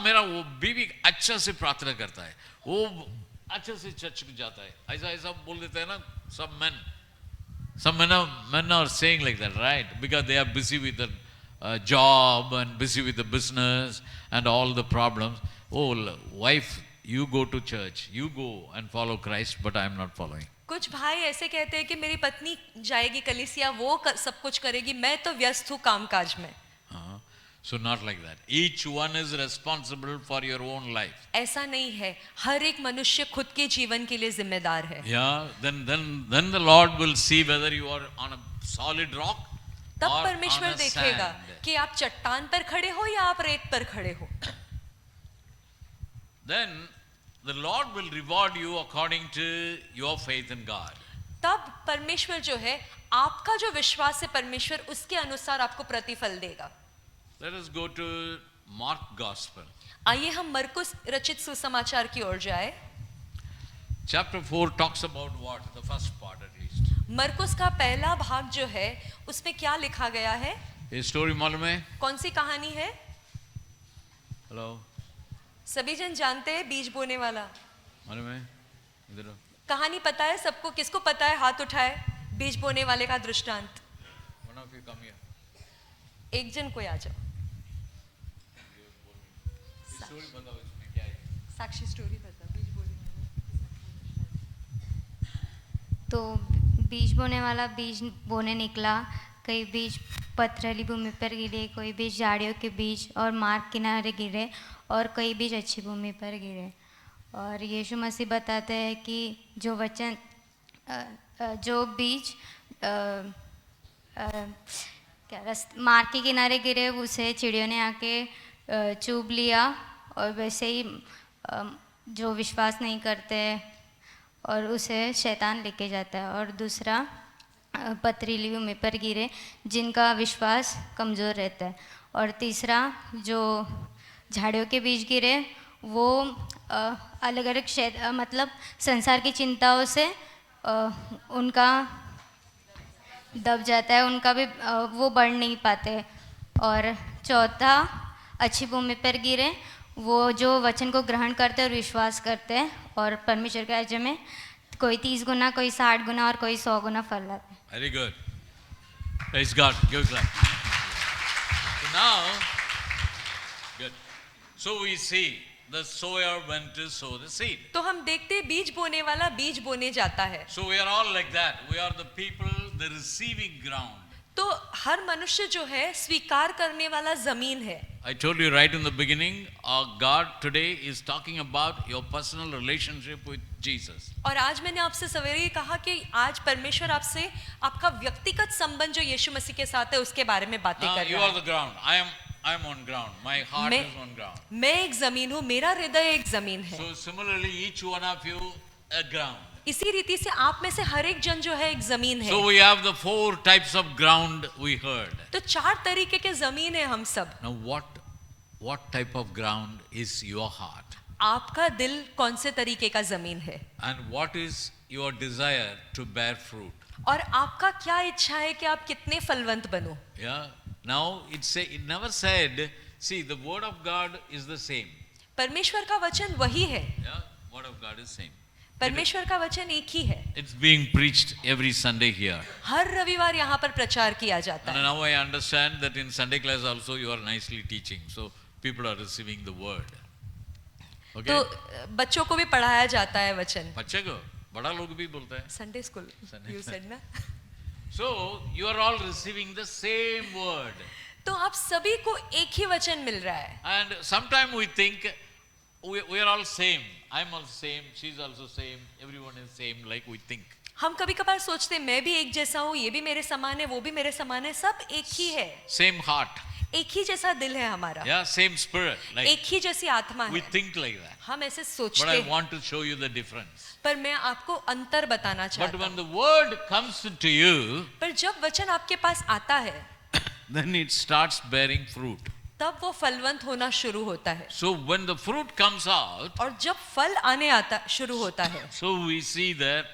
मेरा वो बीवी अच्छा से प्रार्थना करता है, वो अच्छे से चर्च में जाता है, ऐसा ऐसा बोल देते हैं ना सब men. Some men are saying like that, right? Because they are busy with the job and busy with the business and all the problems. Oh, wife, you go to church, you go and follow Christ, but I am not following. कुछ भाई ऐसे कहते हैं कि मेरी पत्नी जाएगी कलीसिया, वो सब कुछ करेगी, मैं तो व्यस्त हूँ कामकाज में. So not like that. Each one is responsible for your own life. ऐसा नहीं है. हर एक मनुष्य खुद के जीवन के लिए जिम्मेदार है. Yeah, then the Lord will see whether you are on a solid rock तब or on परमेश्वर a देखेगा sand. कि आप चट्टान पर खड़े हो या आप रेत पर खड़े हो. Then the Lord will reward you according to your faith in God. तब परमेश्वर जो है आपका जो विश्वास है परमेश्वर उसके अनुसार आपको प्रतिफल देगा. Let us go to Mark Gospel. आइए हम मरकुस रचित सुसमाचार की ओर जाए. Chapter 4 talks about what? The first part at least. मरकुस का पहला भाग जो है उसमें क्या लिखा गया है? ये स्टोरी मालूम है? कौन सी कहानी है? हेलो, सभी जन जानते हैं बीज बोने वाला. मालूम है? इधर कहानी पता है सबको? किसको पता है हाथ उठाए. बीज बोने वाले का दृष्टांत. one of you come here. एक जन कोई आ जाओ. स्टोरी बताओ इसमें क्या है? साक्षी स्टोरी बता. बीज बोने वाला. तो बीज बोने वाला बीज बोने निकला. कई बीज पथरीली भूमि पर गिरे, कोई बीज झाड़ियों के बीज और मार्ग किनारे गिरे और कई बीज अच्छी भूमि पर गिरे. और यीशु मसीह बताते हैं कि जो वचन जो बीज मार्ग के किनारे गिरे उसे चिड़ियों ने आके चुभ लिया. और वैसे ही जो विश्वास नहीं करते और उसे शैतान लेके जाता है. और दूसरा पथरीली भूमि पर गिरे जिनका विश्वास कमज़ोर रहता है. और तीसरा जो झाड़ियों के बीज गिरे वो अलग अलग मतलब संसार की चिंताओं से उनका दब जाता है, उनका भी वो बढ़ नहीं पाते. और चौथा अच्छी भूमि पर गिरे वो जो वचन को ग्रहण करते और विश्वास करते हैं और परमेश्वर के राज्य में कोई 30 गुना, कोई 60 गुना और कोई 100 गुना फल लाते हैं. Very good. Praise God. Give a clap. So now, good. So we see the sower went to sow the seed. तो हम देखते हैं बीज बोने वाला बीज बोने जाता है. So we are all like that. We are the people, the receiving ground. तो हर मनुष्य जो है स्वीकार करने वाला जमीन है. I told you right in the beginning, God today is talking about your personal relationship with Jesus. और आज मैंने आपसे सवेरे ही कहा कि आज परमेश्वर आपसे आपका व्यक्तिगत संबंध जो यीशु मसीह के साथ है उसके बारे में बातें Now कर you रहा are the है. ground. I am on ground. My heart is on ground. मैं एक जमीन हूँ, मेरा हृदय एक जमीन है. So similarly, each one of you a ground. इसी रीति से आप में से हर एक जन जो है एक जमीन है। So we have the 4 types of ground we heard. तो 4 तरीके के जमीन है हम सब। Now what type of ground is your heart? आपका दिल कौन से तरीके का जमीन है? And what is your desire to bear fruit? और आपका क्या इच्छा है कि आप कितने फलवंत बनो? Yeah. Now it never said, see, the word of God is the same. परमेश्वर का वचन वही है। Yeah, word of God is same. परमेश्वर का वचन एक ही है। It's being preached every Sunday here. हर रविवार यहाँ पर प्रचार किया जाता And है। now I understand that in Sunday class also you are nicely teaching. So people are receiving the word. Okay? तो बच्चों को भी पढ़ाया जाता है वचन। बच्चे को बड़ा लोग भी बोलते हैं. संडे स्कूल यू सेड ना। So you are all receiving the same word. तो आप सभी को एक ही वचन मिल रहा है। And sometimes we think we are all same. I'm also same. She's also same. Everyone is same. Like we think. हम कभी कभार सोचते हैं मैं भी एक जैसा हूँ, ये भी मेरे समान है, वो भी मेरे समान है, सब एक ही है। Same heart. एक ही जैसा दिल है हमारा। Yeah, same spirit. Like एक ही जैसी आत्मा we है। think like that. हम ऐसे But सोचते I हैं। want to show you the difference. पर मैं आपको अंतर बताना But चाहता when हूँ। the word comes to you, पर जब वचन आपके पास आता है, then it starts bearing fruit. तब वो फलवंत होना शुरू होता है। So when the fruit comes out, और जब फल आने आता शुरू होता है, so we see that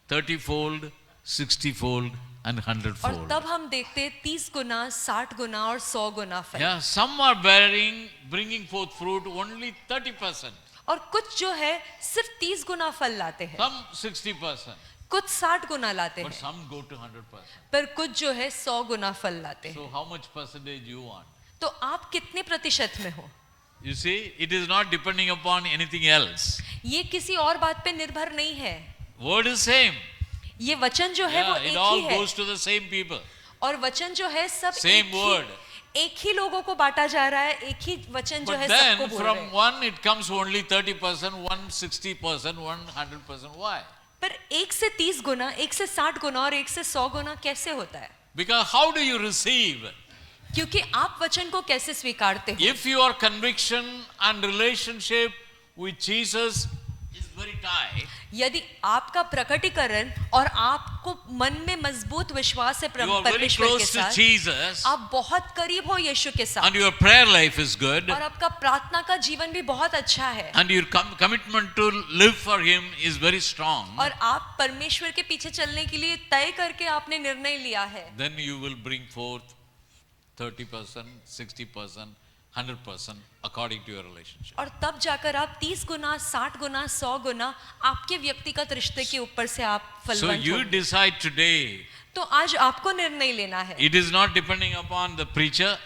30-fold, 60-fold and और 100-fold. तब हम देखते हैं 30 गुना, 60 गुना और 100 गुना फल। Yeah, some are bringing forth fruit only 30%, और कुछ जो है सिर्फ 30 गुना फल लाते हैं, some 60%, कुछ 60 गुना लाते but हैं, some go to 100%. पर कुछ जो है 100 गुना फल लाते हैं। So how much percentage you want? तो आप कितने प्रतिशत में हो? You see, it is not depending upon anything else. ये किसी और बात पे निर्भर नहीं है। Word is same. ये वचन जो है वो Yeah, it एक all ही है, goes to the same people. और वचन जो है सब Same word. एक ही लोगों को बांटा जा रहा है, एक ही वचन जो But है सबको then बोल रहे from हैं। one it comes only 30%, one 60%, one 100%. Why? पर 1 से 30 गुना, 1 से 60 गुना और 1 से 100 गुना कैसे होता है? Because how do you receive? क्योंकि आप वचन को कैसे स्वीकारते हो? If your conviction and relationship with Jesus is very tight, यदि आपका प्रकटीकरण और आपको मन में मजबूत विश्वास है you are very परमेश्वर के close to साथ, Jesus, आप बहुत करीब हो यीशु के साथ, and your prayer life is good, और आपका प्रार्थना का जीवन भी बहुत अच्छा है, and your commitment to live for Him is very strong, और आप परमेश्वर के पीछे चलने के लिए तय करके आपने निर्णय लिया है, then you will bring forth 30%, 60%, 100% according to your relationship. और तब जाकर आप 30 गुना, 60 गुना, 100 गुना आपके व्यक्तिगत रिश्ते के ऊपर से आप So फलवंत you होंगे। decide today. तो आज आपको निर्णय लेना है। It is not depending upon the preacher.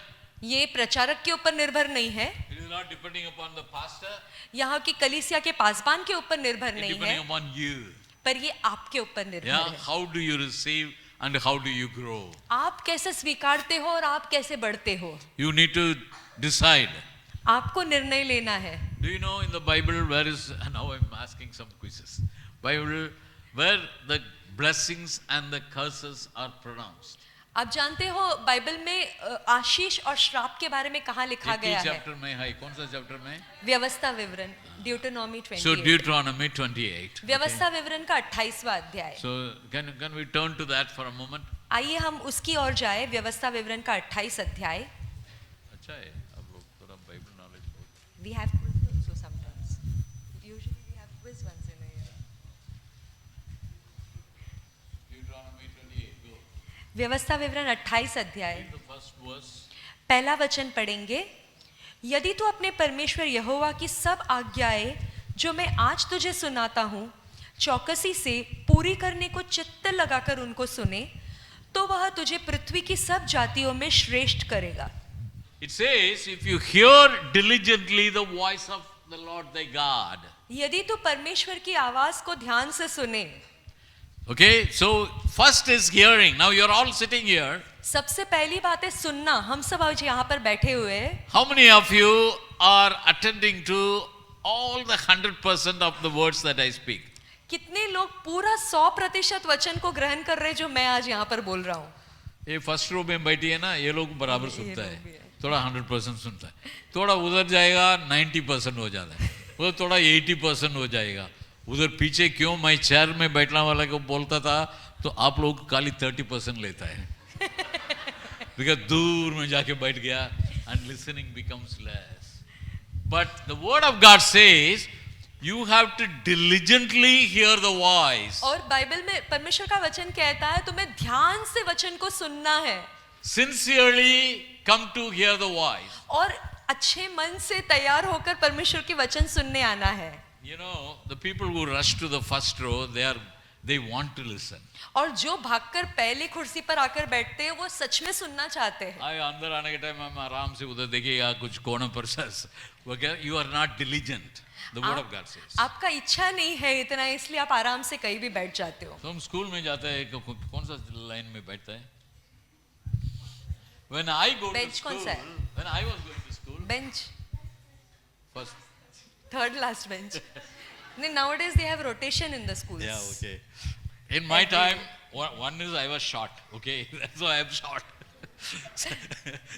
ये प्रचारक के ऊपर निर्भर नहीं है, It is not depending upon the pastor. यहाँ की कलीसिया के पासबान के ऊपर निर्भर It is नहीं depending है, upon you. पर ये आपके ऊपर निर्भर Yeah, है। how do you receive and how do you grow? आप कैसे स्वीकारते हो और आप कैसे बढ़ते हो, You need to decide. आपको निर्णय लेना है। Do you know in the Bible where is, now I'm asking some quizzes. Bible where the blessings and the curses are pronounced. आप जानते हो बाइबल में आशीष और श्राप के बारे में कहाँ लिखा एक गया है? चैप्टर में है, कौन सा चैप्टर में? व्यवस्था विवरण, ड्यूटोनॉमी So 28। Deuteronomy 28. व्यवस्था विवरण का 28वां अध्याय। So can we turn to that for a moment? आइए हम उसकी ओर जाए। व्यवस्था विवरण का 28 अध्याय। अच्छा है, आप लोग थोड़ा बाइबल नॉलेज हो। We have quiz also sometimes. Usually we have quiz once in a year. Deuteronomy 28, go. व्यवस्था विवरण 28 अध्याय। Read the first verse. पहला वचन पढ़ेंगे। यदि तू अपने परमेश्वर यहोवा की सब आज्ञाएं जो मैं आज तुझे सुनाता हूँ चौकसी से पूरी करने को चित्त लगाकर उनको सुने, तो वह तुझे पृथ्वी की सब जातियों में श्रेष्ठ करेगा। It says, if you hear diligently the voice of the Lord thy God. यदि तू परमेश्वर की आवाज को ध्यान से सुने। Okay, so first is hearing. Now you're all sitting here. सबसे पहली बात है सुनना। हम सब आज यहाँ पर बैठे हुए हैं। How many of you are attending to all the 100% of the words that I speak? कितने लोग पूरा 100% वचन को ग्रहण कर रहे हैं जो मैं आज यहाँ पर बोल रहा हूँ? ये फर्स्ट रो में बैठी है ना, ये लोग बराबर सुनता लोग भी है, है। थोड़ा 100% सुनता है, थोड़ा उधर जाएगा 90% हो जाता है, वो थोड़ा 80% हो जाएगा, उधर पीछे क्यों मैं चेयर में बैठने वाला को बोलता था, तो आप लोग खाली 30% लेता है बिकॉज दूर में जाके बैठ गया and listening becomes less. But the word of God says you have to diligently hear the voice. और बाइबल में परमेश्वर का वचन कहता है तुम्हें ध्यान से वचन को सुनना है. Sincerely come to hear the voice. और अच्छे मन से तैयार होकर परमेश्वर की वचन सुनने आना है. You know, the people who rush to the first row, they want to listen. और जो भागकर पहली कुर्सी पर आकर बैठते हैं वो सच में सुनना चाहते हैं. आए अंदर आने के टाइम हम आराम से उधर देखिएगा कुछ कोने पर वगैरह. You are not diligent. The word of God says. आपका इच्छा नहीं है इतना, इसलिए आप आराम से कहीं भी बैठ जाते हो. तो हम स्कूल में जाते हैं, कौन सा लाइन में बैठता है? When I go to Bench school, कौन सा है? when I was going to school, bench, first. Third last bench. Nowadays they have rotation in the schools. Yeah, okay. In my time, one is I was short, okay? That's why I'm short.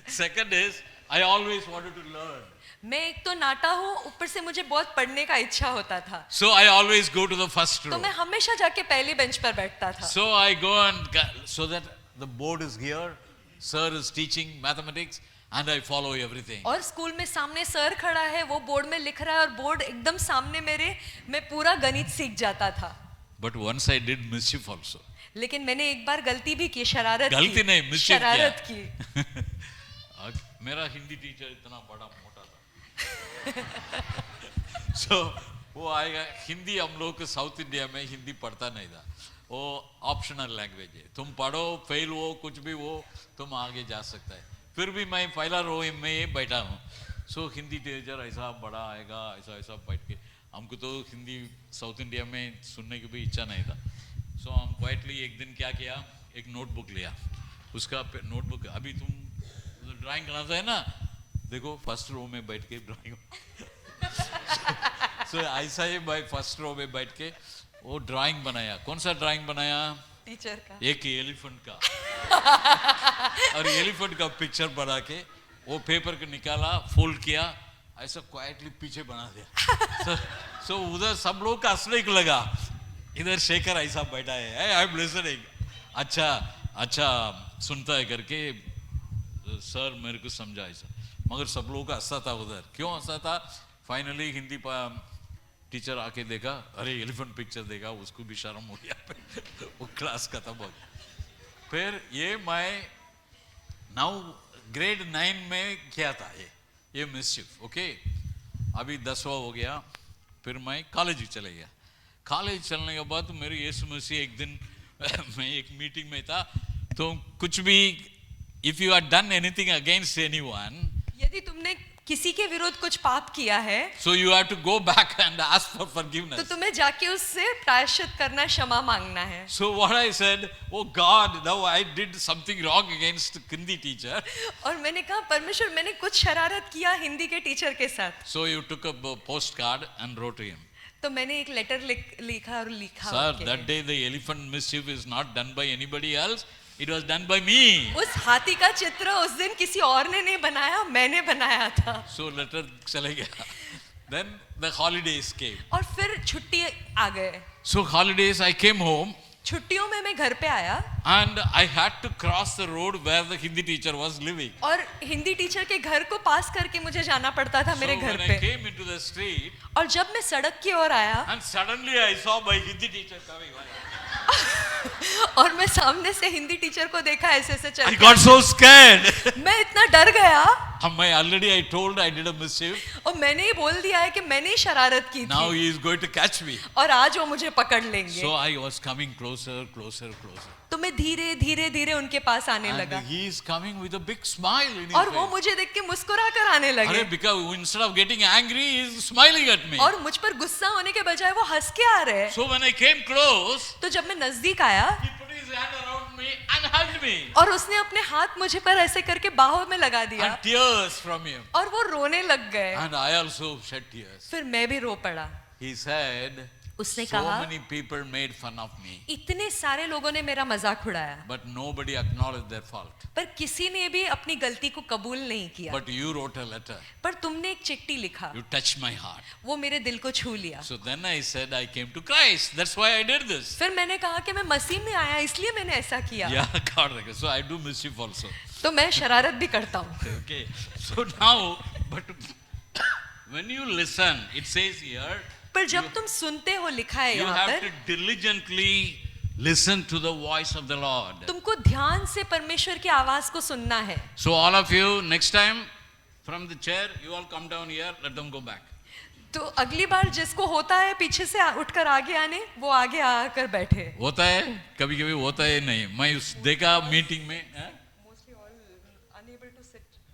Second is, I always wanted to learn. मैं एक तो नाटा हूँ, ऊपर से मुझे बहुत पढ़ने का इच्छा होता था. So I always go to the first तो row. मैं हमेशा जाके पहली बेंच पर बैठता था. So I go and, so that the board is here, sir is teaching mathematics, and I follow everything. और स्कूल में सामने सर खड़ा है, वो बोर्ड में लिख रहा है और बोर्ड एकदम सामने मेरे, मैं पूरा गणित सीख जाता था. But once I did mischief also. लेकिन मैंने एक बार गलती भी की, शरारत की. गलती नहीं, mischief शरारत किया. की. मेरा हिंदी टीचर इतना बड़ा मोटा था. So वो आएगा, हिंदी हम लोग को साउथ इंडिया में हिंदी पढ़ता नहीं था, वो ऑप्शनल लैंग्वेज है, तुम पढ़ो फेल हो कुछ भी हो तुम आगे जा सकता है. फिर भी मैं पहला रो में बैठा हूँ. सो हिंदी टीचर ऐसा बड़ा आएगा, ऐसा ऐसा बैठ के, हमको तो हिंदी साउथ इंडिया में सुनने की भी इच्छा नहीं था. सो हम क्वाइटली एक दिन क्या किया, एक नोटबुक लिया, उसका नोटबुक, अभी तुम ड्राइंग बनाता है ना, देखो फर्स्ट रो में बैठ के ड्राइंग. सो ऐसा ही भाई फर्स्ट रो में बैठ के वो ड्राइंग बनाया. कौन सा ड्राइंग बनाया? टीचर का. एक एलिफेंट का. और एलिफेंट का पिक्चर बना के वो पेपर को निकाला, फोल्ड किया, ऐसा क्वाइटली पीछे बना दिया. सो उधर सब लोग का हंसने को लगा, इधर शेखर ऐसा बैठा है, आई एम लिसनिंग, अच्छा अच्छा सुनता है करके सर मेरे को समझा ऐसा. मगर सब लोगों का हंसा था उधर. क्यों हंसा था? फाइनली हिंदी टीचर आके देखा, अरे एलिफेंट पिक्चर देखा, उसको भी शर्म हो गया. वो क्लास खत्म हो गया. फिर ये मैं नाउ ग्रेड 9 में किया था ये मिसचिफ. ओके, अभी 10वां हो गया. फिर मैं कॉलेज चले गया. कॉलेज चलने के बाद मेरे यीशु मसीह एक दिन मैं एक मीटिंग में था, तो कुछ भी, if you are done anything against anyone, यदि तुमने किसी के विरुद्ध कुछ पाप किया है, so you have to go back and ask for forgiveness. तो तुम्हें जाके उससे प्रायश्चित करना, क्षमा मांगना है. So what I said, oh God, now I did something wrong against Hindi teacher. और मैंने कहा परमेश्वर मैंने कुछ शरारत किया हिंदी के टीचर के साथ. So you took a postcard and wrote to him. तो मैंने एक लेटर लिखा और लिखा. Sir, that day the elephant mischief is not done by anybody else. It was done by me. उस हाथी का चित्र उस दिन किसी और ने नहीं बनाया, मैंने बनाया था. So letter चले गया. Then the holidays came. और फिर छुट्टी आ गए. So holidays I came home. छुट्टियों में मैं घर पे आया. And I had to cross the road where the Hindi teacher was living. और हिंदी टीचर के घर को पास करके मुझे जाना पड़ता था मेरे घर when पे. I came into the street, और जब मैं सड़क की ओर आया, and suddenly I saw my Hindi teacher coming. और मैं सामने से हिंदी टीचर को देखा ऐसे ऐसे चल. I got so scared. मैं इतना डर गया. I told I did a mischief. और मैंने ही बोल दिया है कि मैंने ही शरारत की Now थी. he is going to catch me. और आज वो मुझे पकड़ लेंगे. So I was coming closer, closer, closer. तो मैं धीरे धीरे धीरे उनके पास आने And लगा. he is coming with a big smile in his और वो face. मुझे देख के मुस्कुरा कर आने लगे. अरे, because instead of getting angry, he is smiling at me. और मुझ पर गुस्सा होने के बजाय वो हंस के आ रहे हैं. So when I came close, तो जब मैं नजदीक आया, he put his hand around me and hugged me. और उसने अपने हाथ मुझे पर ऐसे करके बाहों में लगा दिया. And tears from him. और वो रोने लग गए. And I also shed tears. फिर मैं भी रो पड़ा. He said, उसने So कहा many people made fun of me, इतने सारे लोगों ने मेरा मजाक उड़ाया, but nobody acknowledged their fault. पर किसी ने भी अपनी गलती को कबूल नहीं किया। But you wrote a letter. पर तुमने एक चिट्ठी लिखा, You touched my heart. वो मेरे दिल को छू लिया। So then I said, I came to Christ. That's why I did this. फिर मैंने कहा कि मैं मसीह में आया इसलिए मैंने ऐसा किया। Yeah, God. So I do mischief also. तो मैं शरारत भी करता हूँ। Okay. So now, but when you listen, it says here, पर जब तुम सुनते हो, लिखा है you यहाँ have पर, to diligently listen to the voice of the Lord. तुमको ध्यान से परमेश्वर की आवाज को सुनना है। So all of you, next time from the chair, you all come down here. Let them go back. तो अगली बार जिसको होता है पीछे से उठकर आगे आने, वो आगे आकर बैठे। होता है, कभी कभी होता है नहीं। मैं देखा मीटिंग में,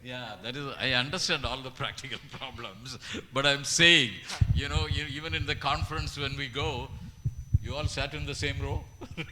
yeah, that is, I understand all the practical problems, but I'm saying, even in the conference when we go, you all sat in the same row?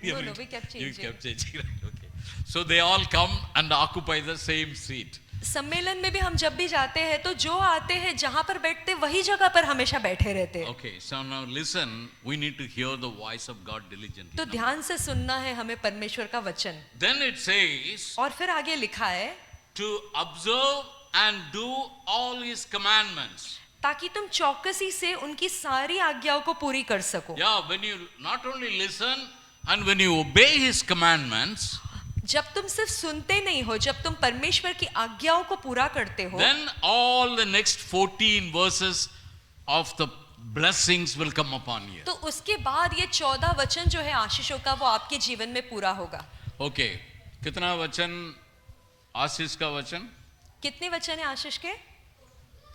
No, we kept You changing. kept changing, right? Okay. So they all come and occupy the same seat. सम्मेलन में भी हम जब भी जाते हैं तो जो आते हैं जहाँ पर बैठते वही जगह पर हमेशा बैठे रहते हैं। Okay, so now listen, we need to hear the voice of God diligently. तो ध्यान से सुनना है हमें परमेश्वर का वचन। Then it says, और फिर आगे लिखा है, to observe and do all his commandments. ताकि तुम चौकसी से उनकी सारी आज्ञाओं को पूरी कर सको। Yeah, when you not only listen and when you obey his commandments, जब तुम सिर्फ सुनते नहीं हो, जब तुम परमेश्वर की आज्ञाओं को पूरा करते हो, then all the next 14 verses of the blessings will come upon you. तो उसके बाद ये 14 वचन जो है आशीषों का, वो आपके जीवन में पूरा होगा। Okay, कितना वचन आशीष का वचन? कितने वचन है आशीष के?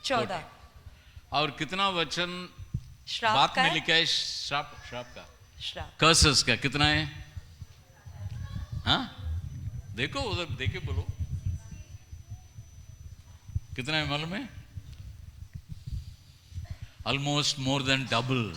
14। और कितना वचन श्राप बात का में है? लिखा है? श्राप का, श्राप। कर्सेस का कितना है? हाँ, देखो उधर देखे बोलो कितना है मालूम है? Almost more than double,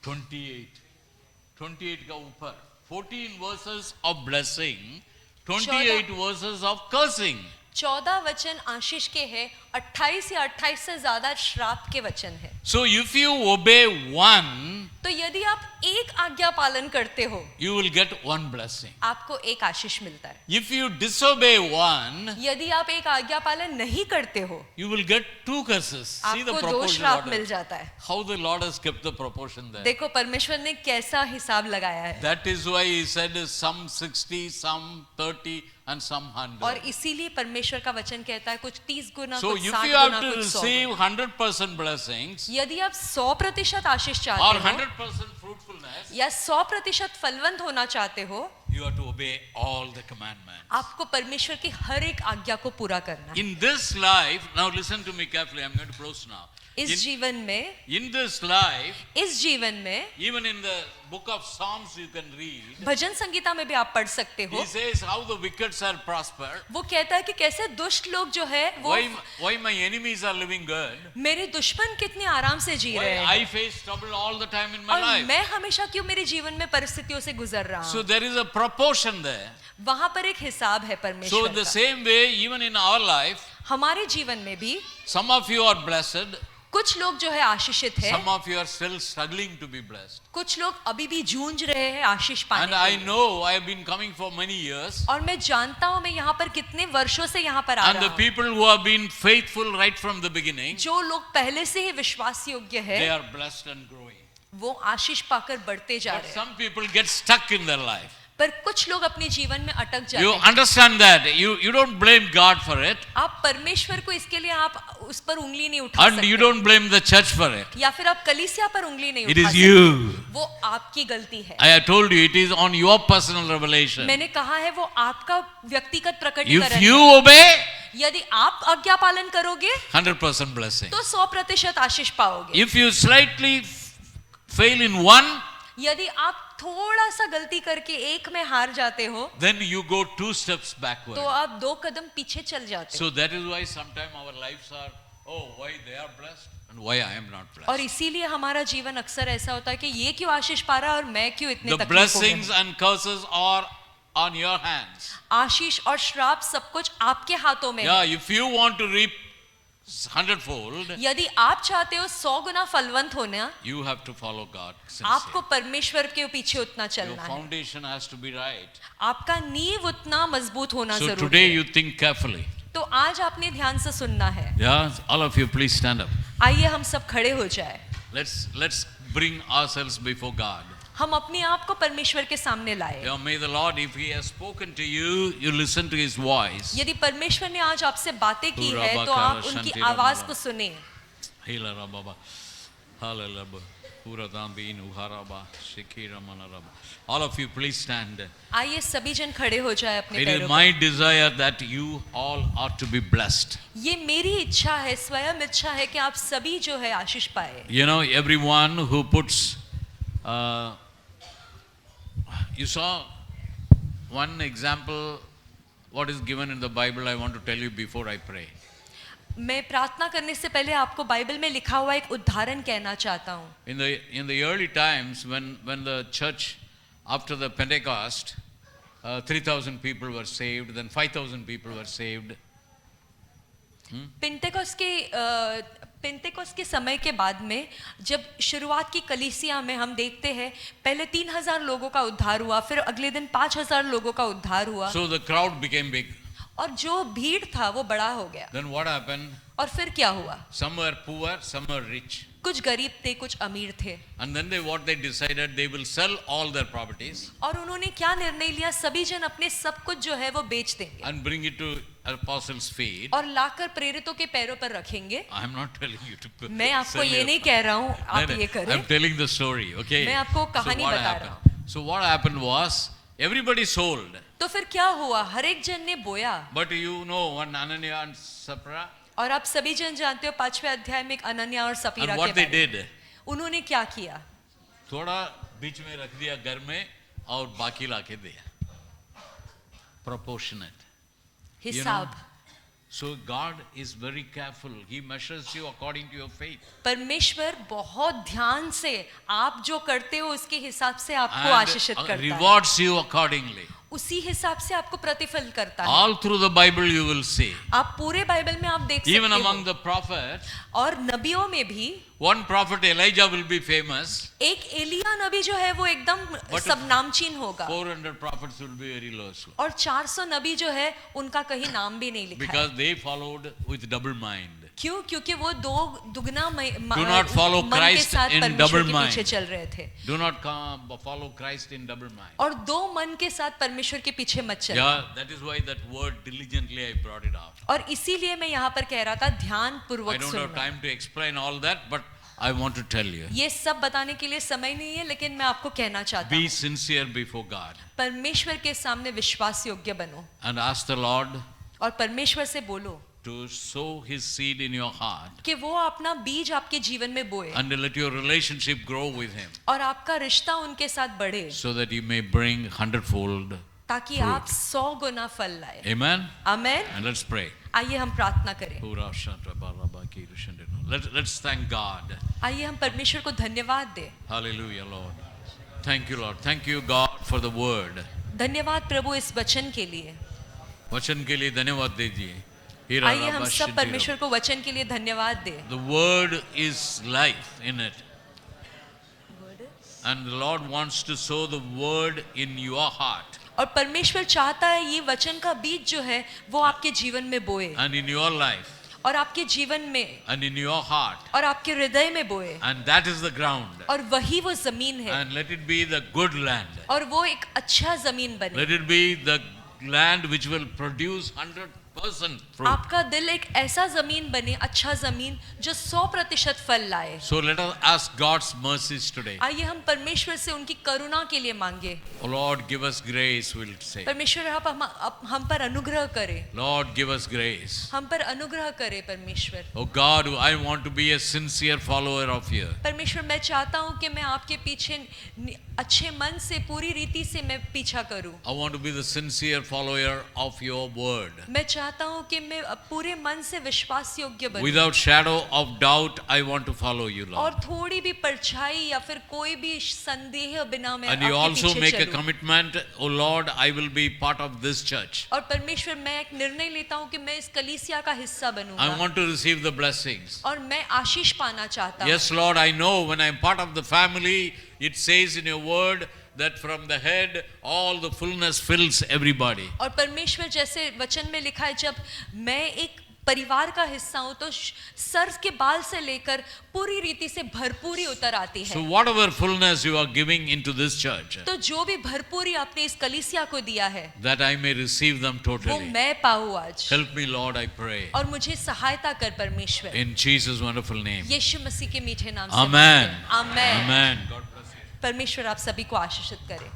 28 का ऊपर, 14 verses of blessing, 28 verses of cursing. 14 वचन आशीष के हैं, 28 या 28 से ज्यादा श्राप के वचन है। So if you obey one, तो यदि आप एक आज्ञा पालन करते हो, you will get one blessing. आपको एक आशीष मिलता है। If you disobey one, यदि आप एक आज्ञा पालन नहीं करते हो, you will get two curses. See the आपको 2 proportion. श्राप Lord मिल has- जाता है। How the Lord has kept the proportion there. देखो परमेश्वर ने कैसा हिसाब लगाया है। That is why he said some 60, some 30 and some और 100. इसीलिए परमेश्वर का वचन कहता है कुछ 30 गुना, So कुछ if 60 you have Guna, to कुछ 100 receive गुना। 100% blessings यदि आप 100% आशीष or चाहते हो 100% fruitfulness, या 100% फलवंत होना चाहते हो, you have to obey all the commandments. आपको परमेश्वर की हर एक आज्ञा को पूरा करना है। In this life, now listen to me carefully, I'm going to close now. इस जीवन में, In this life, इस जीवन में, even in the book of Psalms you can read, भजन संगीता में भी आप पढ़ सकते हो। he says how the wicked shall prosper. वो कहता है कि कैसे दुष्ट लोग जो है वो, Why my enemies are living good? मेरे दुश्मन कितने आराम से जी रहे Why हैं I face trouble all the time in my और life? मैं हमेशा क्यों मेरे जीवन में परिस्थितियों से गुजर रहा So हूँ। there is a proportion there. वहां पर एक हिसाब है So परमेश्वर the का। same way, even in our life, हमारे जीवन में भी some of you are blessed, कुछ लोग जो है आशीषित है, some of you are still struggling to be blessed. कुछ लोग अभी भी जूझ रहे हैं आशीष पाने And के I लिए। know I have been coming for many years, और मैं जानता हूँ मैं यहाँ पर कितने वर्षों से यहाँ पर आ and रहा the हूँ। people who have been faithful right from the beginning, जो लोग पहले से ही विश्वास योग्य they है, are blessed and growing. वो आशीष पाकर बढ़ते जा But रहे हैं। some people get stuck in their life. पर कुछ लोग अपने जीवन में अटक जाते You हैं। understand that? You don't blame God for it, आप परमेश्वर को इसके लिए आप उस पर उंगली नहीं उठा and you सकते, don't blame the church for it. या फिर आप कलीसिया पर उंगली नहीं It उठा is सकते। you. वो आपकी गलती है। I have told you, it is on your personal revelation. मैंने कहा है वो आपका व्यक्तिगत If प्रकटीकरण you है। obey, यदि आप आज्ञा पालन करोगे 100% blessing. तो 100% आशीष पाओगे। If you slightly fail in one, यदि आप थोड़ा सा गलती करके एक में हार जाते हो, then you go 2 steps backward. तो आप 2 कदम पीछे चल जाते हो। So that is why sometimes our lives are, oh, why they are blessed and why I am not और blessed. इसीलिए हमारा जीवन अक्सर ऐसा होता है कि ये क्यों आशीष पा रहा है और मैं क्यों इतने The तकलीफों में blessings हूं। and curses are on your hands. आशीष और श्राप सब कुछ आपके हाथों में Yeah, है। if you want to reap 100-fold, यदि आप चाहते हो 100 गुना फलवंत होना, you have to follow God. आपको परमेश्वर के पीछे उतना Your चलना है, foundation has to be right. आपका नींव उतना मजबूत होना So जरूरी today है। you think carefully. तो आज आपने ध्यान से सुनना है। Yeah, all of you please stand up. आइए हम सब खड़े हो जाए। Let's bring ourselves before God. हम अपने आप को परमेश्वर के सामने लाए। Yeah, may the Lord, if He has spoken to you, you listen to His voice. यदि परमेश्वर ने आज आपसे बातें की पूरा है तो बाकारा आप उनकी शांति आवाज रबा। को सुने। Hila rababa, halalaba, puradambi nuharaba, shikira manaraba. All of you please stand. आइए सभी जन खड़े हो जाए अपने It पैरों is पर। my desire that you all are to be blessed. ये मेरी इच्छा है, स्वयं इच्छा है कि आप सभी जो है आशीष पाए। You know, everyone who puts, you saw one example, what is given in the Bible, I want to tell you before I pray. मैं प्रार्थना करने से पहले आपको बाइबल में लिखा हुआ एक उदाहरण कहना चाहता हूँ। In the early times, when the church, after the Pentecost, 3,000 people were saved, then 5,000 people were saved. पेंतेकोस के समय के बाद में जब शुरुआत की कलीसिया में हम देखते हैं पहले 3,000 लोगों का उद्धार हुआ, फिर अगले दिन 5,000 लोगों का उद्धार हुआ, So the crowd became big. और जो भीड़ था वो बड़ा हो गया। Then what happened? और फिर क्या हुआ? Some were poor, some were rich. कुछ गरीब थे, कुछ अमीर थे, And then what they decided, they will sell all their properties और उन्होंने क्या निर्णय लिया, सभी जन अपने सब कुछ जो है वो बेच देंगे and bring it to apostles' feet. और लाकर प्रेरितों के पैरों पर रखेंगे। I am not telling you to. मैं आपको sell ये your- नहीं कह रहा हूँ आप No, ये no, करें। I'm telling the story, okay? मैं आपको So कहानी what बता रहा happened? So what happened was, everybody sold. तो फिर क्या हुआ, हर एक जन ने बोया। But you know, one Ananias and Sapphira, और आप सभी जन जानते हो 5वें अध्याय में एक अनन्या और सपीरा and के what they बारे में। did, उन्होंने क्या किया, थोड़ा बीच में रख दिया घर में और बाकी लाके दिया. Proportionate. हिसाब। So God is very careful. He measures you according to your faith. परमेश्वर बहुत ध्यान से आप जो करते हो उसके हिसाब से आपको And आशीषित करता है, rewards you accordingly. उसी हिसाब से आपको प्रतिफल करता है। All through the Bible you will see. आप पूरे बाइबल में आप देख Even सकते among हो, the prophets, और नबियों में भी one prophet Elijah will be famous. एक एलिया नबी जो है वो एकदम But सब नामचीन होगा, 400 prophets will be very low. और 400 नबी जो है उनका कहीं नाम भी नहीं लिखा है। Because they followed with double mind. क्यों? क्योंकि वो दुगना Do not follow मन के Christ साथ in परमेश्वर double के mind. पीछे चल रहे थे, Do not follow Christ in double mind. और दो मन के साथ परमेश्वर के पीछे मत चलो। Yeah, that is why that word diligently I brought it up. और इसीलिए मैं यहाँ पर कह रहा था ध्यान I पूर्वक don't have सुनना। time to explain all that, but I want to tell you. ये सब बताने के लिए समय नहीं है, लेकिन मैं आपको कहना चाहता Be हूँ, sincere before God परमेश्वर के सामने विश्वास योग्य बनो and ask the Lord और परमेश्वर से बोलो to sow His seed in your heart कि वो अपना बीज आपके जीवन में बोए and let your relationship grow with Him और आपका रिश्ता उनके साथ बढ़े, so that you may bring 100-fold. ताकि fruit. आप 100 गुना फल लाए। Amen? Amen. And let's pray. आइए हम प्रार्थना करें। Let's thank God. आइए हम परमेश्वर को धन्यवाद दें। Hallelujah, Lord. Thank you, Lord. Thank you, God, for the word. धन्यवाद प्रभु इस वचन के लिए। वचन के लिए धन्यवाद दीजिए. आइए हम सब परमेश्वर को वचन के लिए धन्यवाद दें। The word is life in it. And the Lord wants to sow the word in your heart और परमेश्वर चाहता है ये वचन का बीज जो है वो आपके जीवन में बोए and in your life और आपके जीवन में and in your heart. और आपके हृदय में बोए, And that is the ground. और वही वो जमीन है, And let it be the good land. और वो एक अच्छा जमीन बने। Let it be the land which will produce 100% fruit. आपका दिल एक ऐसा जमीन बने, अच्छा जमीन जो 100% फल लाए। So let us ask God's mercies today. आइए हम परमेश्वर से उनकी करुणा के लिए मांगे। Oh Lord, give us grace, we'll say. परमेश्वर आप हम पर अनुग्रह करें, Lord, give us grace. हम पर अनुग्रह करें परमेश्वर। Oh God, I want to be a sincere follower of you. परमेश्वर मैं चाहता हूँ कि मैं आपके पीछे अच्छे मन से पूरी रीति से मैं पीछा करूँ। I want to be the sincere follower of your word. मैं चाहता चाहता हूँ कि मैं पूरे मन से विश्वास योग्य बनूं Without shadow of doubt, I want to follow you, Lord. और थोड़ी भी परछाई या फिर कोई भी संदेह बिना मैं And you आपके also पीछे make a चलूं। commitment, oh Lord, I will be part of this church. और परमेश्वर मैं एक निर्णय लेता हूँ कि मैं इस कलीसिया का हिस्सा I बनूंगा want to receive the blessings. और मैं आशीष पाना चाहता हूँ। Yes, Lord, I know when I'm part of the family, it says in your word that from the head all the fullness fills everybody. और परमेश्वर जैसे वचन में लिखा है जब मैं एक परिवार का हिस्सा हूँ तो सर के बाल से लेकर पूरी रीति से भरपूरी उतर आती So है। whatever fullness you are giving into this church, तो जो भी भरपूरी आपने इस कलीसिया को दिया है that I may receive them वो totally. मैं पाऊँ आज। Help me, Lord, I pray. और मुझे सहायता कर परमेश्वर In Jesus' wonderful name. यीशु मसीह के मीठे नाम से Amen. मांगते हैं। आमेन। Amen. God bless you. परमेश्वर आप सभी को आशीषित करे।